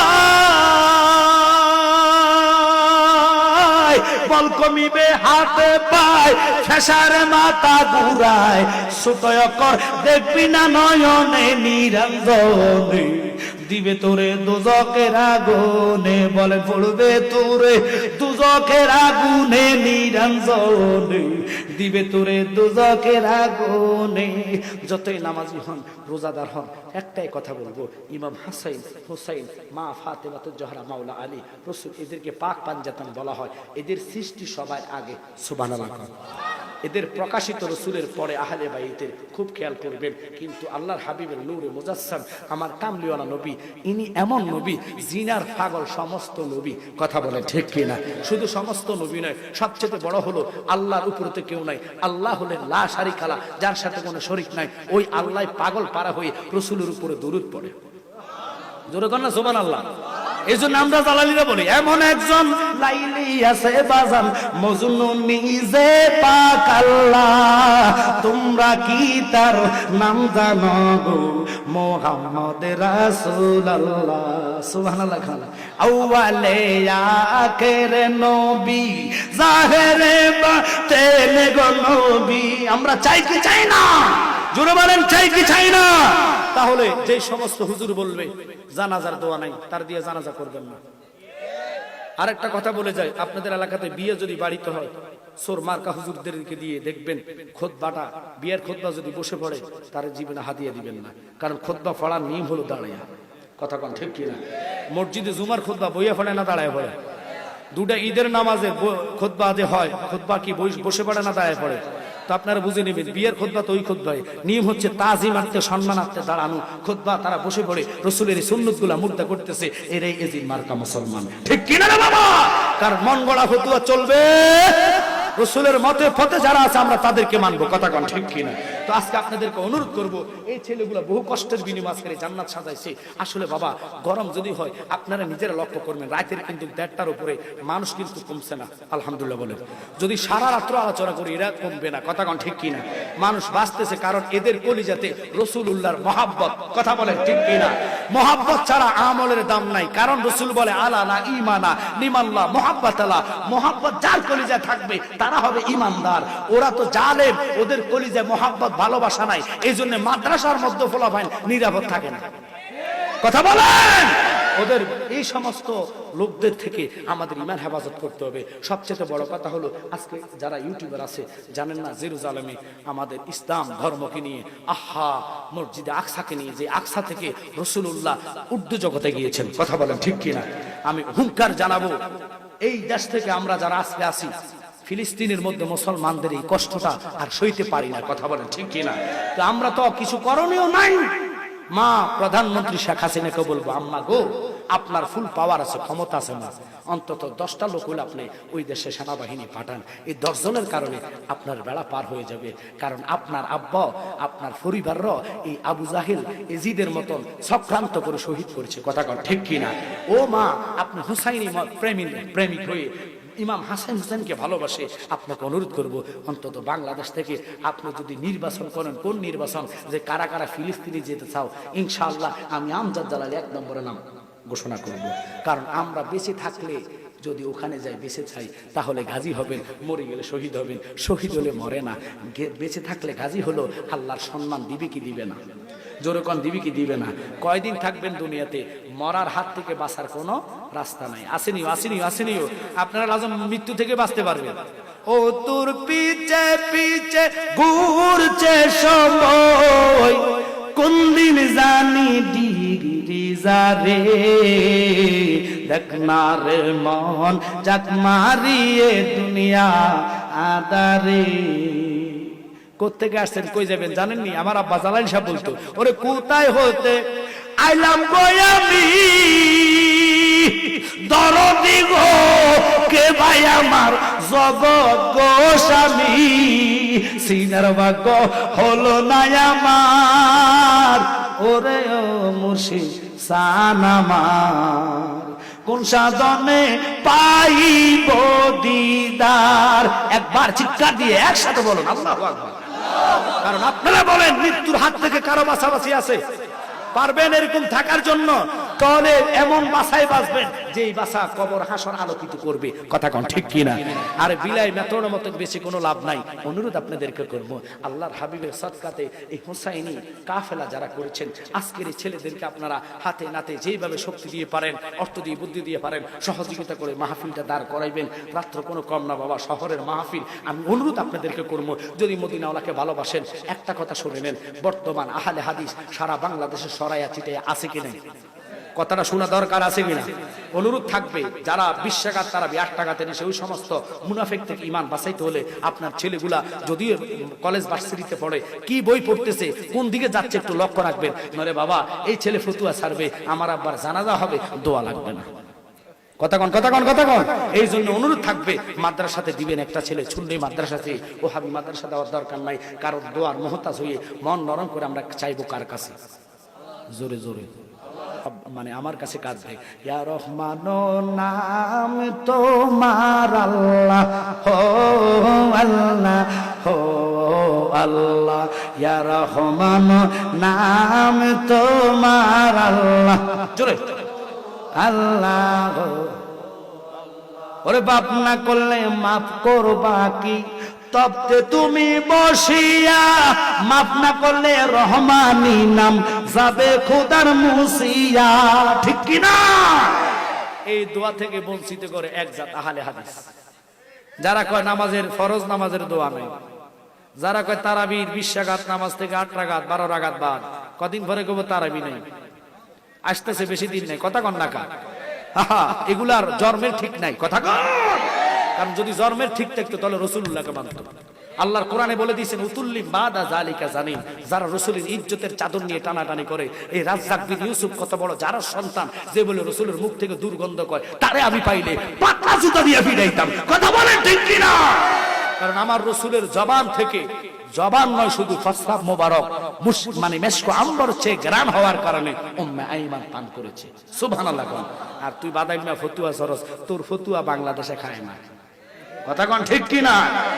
S1: বল কমিবে হাতে পায়, ফেসারে মাথা ঘুরায়, ছোটয় কর দেখবি না নয়নে নিরঞ্জনে, দিবে তোরে দুজকের আগুনে, বলে পড়বে তোরে দুজকের আগুনে নিরঞ্জনে, দিবে তোরে দুজকের আগুনে। যতই নামাজি হন, রোজাদার হন, একটাই কথা বলবো, ইমাম হাসাইন, হুসাইন, মা ফাতেমাতুজ জোহরা, মাওলা আলী, রসুল, এদেরকে পাক পাঞ্জাতন বলা হয়। এদের সৃষ্টি সবার আগে, সুবহানাল্লাহ। এদের প্রকাশিত রসুলের পরে আহলে বাইতের, খুব খেয়াল করবেন। কিন্তু আল্লাহর হাবিবের নূরে মুজাসসাম আমার কামলিওয়ালা নবী, ইনি এমন নবী জিনার পাগল সমস্ত নবী, কথা বলে ঠিক কিনা? শুধু সমস্ত নবী নয়, সবচেয়ে বড় হলো আল্লাহর উপরে তো কেউ নাই, আল্লাহ হলেন লা শারিকা লাহ, যার সাথে কোনো শরীক নাই। ওই আল্লাহ পাগল পারা হয়ে রসুলের উপরে দরুদ পড়ে, জোরে কর না সুবহানাল্লাহ। এই জন্য আমরা জালালিরা বলি, এমন একজন লাইলি আছে বাজান, মজনু নিজে পাক আল্লাহ, তোমরা কি তার নাম জানো গো? মুহাম্মদ রাসূলুল্লাহ, সুবহানাল্লাহ। আউয়ালে আখিরে নবী, জাহেরে বাতেনে গো নবী। আমরা চাই কি চাই না? জোরে বলেন, চাই কি চাই না? তাহলে যে সমস্ত হুজুর বলবে জানাজার দোয়া নাই, তার দিয়ে জানাজা করবেন না। আরেকটা কথা বলে যায়, আপনাদের এলাকাতে বিয়ে যদি বাড়িতে হয়, সোর মার্কা হুজুরদেরকে দিয়ে দেখবেন খুতবাটা, বিয়ের খুতবা যদি বসে পড়ে, তার জীবনে হাদিয়া দিবেন না। কারণ খুতবা পড়ার নিয়ম হলো দাঁড়াইয়া, কথা কোন ঠিক কিনা? মসজিদে জুমার খুতবা বইয়া পড়ে না দাঁড়ায় পড়ে? দুটা ঈদের নামাজে খুতবা যে হয়, খুতবা কি বসে পড়ে না দাঁড়ায় পড়ে? তো আপনারা বুঝে নেবেন, বিয়ের খুতবা তো ওই খুতবাই, নিয়ম হচ্ছে তাজিমার্থে সম্মানার্থে দাঁড়ানো। খুতবা তারা বসে পড়ে রসুলের সুন্নতগুলা মুর্দা করতেছে, এরাই এজিদ মার্কা মুসলমান, ঠিক কিনা রে বাবা? কারণ মন গড়া ফতুয়া চলবে, রসুলের মতে পথে যারা আছে আমরা তাদেরকে মানবো, কথা কোন ঠিক কিনা? তো আজকে আপনাদেরকে অনুরোধ করব, এই ছেলেগুলো বহু কষ্টের বিনিময় করে জান্নাত সাজাইছে। আসলে বাবা, গরম যদি হয় আপনারা নিজেরা লক্ষ্য করবেন, রাতের কিন্তু 1:30টার উপরে মানুষ কিন্তু কমছে না, আলহামদুলিল্লাহ বলেন। যদি সারা রাত্র আলোচনা করি, এরা কমবে না, কথা কোন ঠিক কিনা? মানুষ বাঁচতেছে, কারণ এদের কলিজাতে রাসূলুল্লাহর মহাব্বত, কথা বলেন ঠিক কিনা? মহাব্বত ছাড়া আমলের দাম নাই, কারণ রাসূল বলে আলা না ঈমানা লিমাল্লাহ মুহাব্বাতাল্লাহ, মহাব্বত যার কলিজায় থাকবে তারা হবে ইমানদার। ওরা তো জালেম, ওদের কলিজায় মহাব্বত ভালোবাসা নাই, এই জন্য মাদ্রাসার মধ্যে ফলাফাইন নিরাপদ থাকে না, কথা বলেন। ওদের এই সমস্ত লোকদের থেকে আমাদের ইমান হেফাজত করতে হবে। সবচেয়ে বড় কথা হলো, আজকে যারা ইউটিউবার আছে জানেন না, জেরুজালেমে আমাদের ইসলাম ধর্মকে নিয়ে, আহা মসজিদে আকসাকে নিয়ে, যে আকসা থেকে রাসূলুল্লাহ উর্দু জগতে গিয়েছেন, কথা বলেন ঠিক কিনা? আমি হুঙ্কার জানাবো, এই দেশ থেকে আমরা যারা আজকে আসি, ফিলিস্তিনের মধ্যে মুসলমানদের এই কষ্টটা আর সইতে পারি না, কথা বলেন ঠিক কিনা? তো আমরা তো কিছু করণীয় নাই। মা প্রধানমন্ত্রী শেখ হাসিনাকে বলবো, আম্মা গো, আপনার ফুল পাওয়ার আছে, ক্ষমতা আছে, না অন্তত 10টা লোক হলে আপনি ওই দেশে সেনাবাহিনী পাঠান। এই 10 জনের কারণে আপনার বেড়া পার হয়ে যাবে। কারণ আপনার আব্বা, আপনার পরিবাররা এই আবু জাহেল, এজিদের মতন চক্রান্ত করে শহীদ করেছে, কথা কন ঠিক কিনা? ও মা, আপনি হুসাইনি প্রেমিক হয়ে ইমাম হাসান হুসেনকে ভালোবাসে, আপনাকে অনুরোধ করব, অন্তত বাংলাদেশ থেকে আপনি যদি নির্বাচন করেন, কোন নির্বাচন, যে কারা কারা ফিলিস্তিনে যেতে চাও, ইনশাআল্লাহ আমি আমজাদ জালালি 1 নম্বরে নাম ঘোষণা করব। কারণ আমরা বেঁচে থাকলে যদি ওখানে যাই বেঁচে চাই তাহলে গাজী হবেন, মরে গেলে শহীদ হবেন। শহীদ হলে মরে না, বেঁচে থাকলে গাজী হলো আল্লাহর সম্মান দিবে কি দিবে না? জোরে কোন দিবে কি দিবে না? কয়দিন থাকবেন দুনিয়াতে? মরার হাত থেকে বাঁচার কোনো রাস্তা নাই। আসেনিও আপনারা লাজম মৃত্যু থেকে বাঁচতে পারবেন। ও তোর পিছে পিছে ঘুরছে সময়, কোন দিন জানি ডিগরি যারে, দেখ না রে মন যাক মারিয়ে দুনিয়া আদারে। কোত্থেকে আসছেন, কই যাবেন জানেননি? আমার আব্বা জালাল সাহেব বলতো, ওরে কোথায় হতে আইলাম গো আমি, দরদি গো কে ভাই আমার জগৎ গো স্বামী, সিনার ভাগ্য হলো না আমার, ওরে ও মুর্শিদ সান আমার, কোন সাধনে পাইব দিদার। একবার চিৎকার দিয়ে একসাথে বলুন আল্লাহু আকবার। কারণ আপনারা বলেন মৃত্যুর হাত থেকে কারো বাঁচাবাঁচি আছে? পারবেন এরকম থাকার জন্য? তাহলে এমন বাসায় বাঁচবেন যে এই বাসা কবর হাসর আলোকিত করবে। কথা কোন ঠিক কিনা? আর বিলাই মেথনের মতো বেশি কোনো লাভ নাই। অনুরোধ আপনাদেরকে করব, আল্লাহর হাবিবের সদকাতে এই হুসাইনি কাফেলা যারা করেছেন, আজকের এই ছেলেদেরকে আপনারা হাতে নাতে যেইভাবে শক্তি দিয়ে পারেন, অর্থ দিয়ে বুদ্ধি দিয়ে পারেন, সহযোগিতা করে মাহফিলটা দাঁড় করাইবেন। রাত্র কোনো কম না বাবা, শহরের মাহফিল। আমি অনুরোধ আপনাদেরকে করবো, যদি মদিনাওয়ালাকে ভালোবাসেন একটা কথা শুনে নেন, বর্তমান আহলে হাদিস সারা বাংলাদেশে সরাইয়া ছিটাইয়া আছে কিনা? কথাটা শোনা দরকার আছে কিনা? অনুরোধ থাকবে, যারা 20 টাকা তারা 8 টাকাতে নিয়ে ওই সমস্ত মুনাফিক থেকে ইমান বাঁচাইতে হলে আপনার ছেলেগুলা যদিও কলেজ ভার্সিটিতে পড়ে, কি বই পড়তেছে, কোন দিকে যাচ্ছে একটু লক্ষ্য রাখবেন। নরে বাবা এই ছেলে ফতুয়া ছাড়বে, আমার আব্বার জানাজা হবে, দোয়া লাগবে না। কথা কন। এই জন্য অনুরোধ থাকবে, মাদ্রাসাতে দিবেন একটা ছেলে, ছুনলে মাদ্রাসাতে ও হাবি মাদ্রাসা দেওয়ার দরকার নাই। কারণ দোয়ার মহতাজ হয়ে মন নরম করে আমরা চাইবো কার কাছে? জোরে জোরে মানে আমার কাছে কাঁদবে, ইয়া রহমান নাম তোমার আল্লাহ, হো আল্লাহ, হো আল্লাহ, ইয়া রহমান নাম তোমার আল্লাহ, জোরে আল্লাহ। ওরে বাপ না করলে মাফ করবা কি, তবে তুমি বসিয়া, মাফ না করলে রহমানি নাম যাবে খোদার মুসিয়া। ঠিক কি না? এই দোয়া থেকে বঞ্চিত করে এক জাত আহলে হাদিস, যারা কয় নামাজের ফরজ নামাজের দোয়া নেই, যারা কয় তারাবির 20 রাকাত নামাজ থেকে 8 রাকাত 12 রাকাত বাদ, কদিন পরে কব তারাবি নেই, আসতেছে বেশি দিন নেই। কথা কন না কা? এগুলার জন্মের ঠিক নাই। কথা কন। কারণ যদি জন্মের ঠিক থাকতো তাহলে রাসূলুল্লাহকে মানত। আল্লাহর কোরআনে বলে দিয়েছেন উতুল্লিম বাদা যালিকা জানিন, যারা রাসূলের ইজ্জতের চাদর নিয়ে টানাটানি করে। এই রাজ্জাক বিন ইউসুফ কত বড় যারা সন্তান, যে বলে রাসূলের মুখ থেকে দুর্গন্ধ কয়, তারে আমি পাইলে পাতলা জুতা দিয়ে পিটাইতাম। কথা বলেন ঠিক কি না? কারণ আমার রাসূলের জবান থেকে, জবান নয় শুধু প্রস্রাব মোবারক মানে মেশকো আম্বর চেয়ে গ্রান হওয়ার কারণে উম্মে আইমান পান করেছে। সুবহানাল্লাহ। আর তুই বাদাই না ফতুয়া সরস, তোর ফতুয়া বাংলাদেশে খায় না। কথা কোন ঠিক কি না?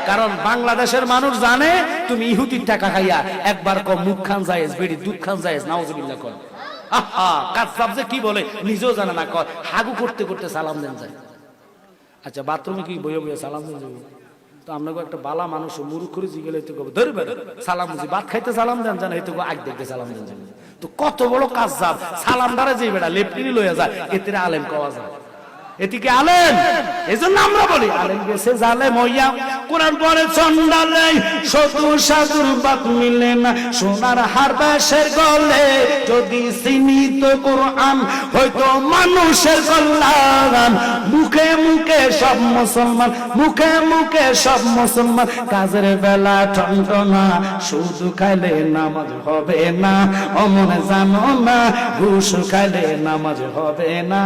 S1: কারণ বাংলাদেশের মানুষ জানে তুমি ইহুদির টাকা খাইয়া একবার কম মুখ খান জায়েজ, বেড়ি দুধ খান জায়েজ, নাউজুবিল্লাহ কর। আহা কাজ যে কি বলে নিজেও জানে না, কয় হাগু করতে করতে সালাম দেন যায়। আচ্ছা বাথরুমে কি বইয়ে বইয়ে সালাম দেন যাবে? তো আপনাকে একটা বালা মানুষ মুরুখ করে জিগেলে হইতে কবে ধরবে সালাম বুঝি, ভাত খাইতে সালাম দেন জানে, হইতে আগ দেখতে সালাম দেন যাবে। তো কত বড় কাজ যাব, সালাম দ্বারা যে বেড়া লেপটিনি লইয়া যায়, এতে আলেম কওয়া যায়। এদিকে আলেম, এজন্য আমরা বলি আলেম গেছে জালেম হইয়া। কোরআন পড়ে চন্ডালে শতু সাধুর বাত মিলে না, সোনার হার বেশের গলে যদি সীমিত কোরআন হয়তো মানুষের কল্যাণ। মুখে মুখে সব মুসলমান, মুখে মুখে সব মুসলমান, কাজের বেলা টনটনা, শুধু খাইলে নামাজ হবে না, অমনে জানো না, ঘুষ খাইলে নামাজ হবে না।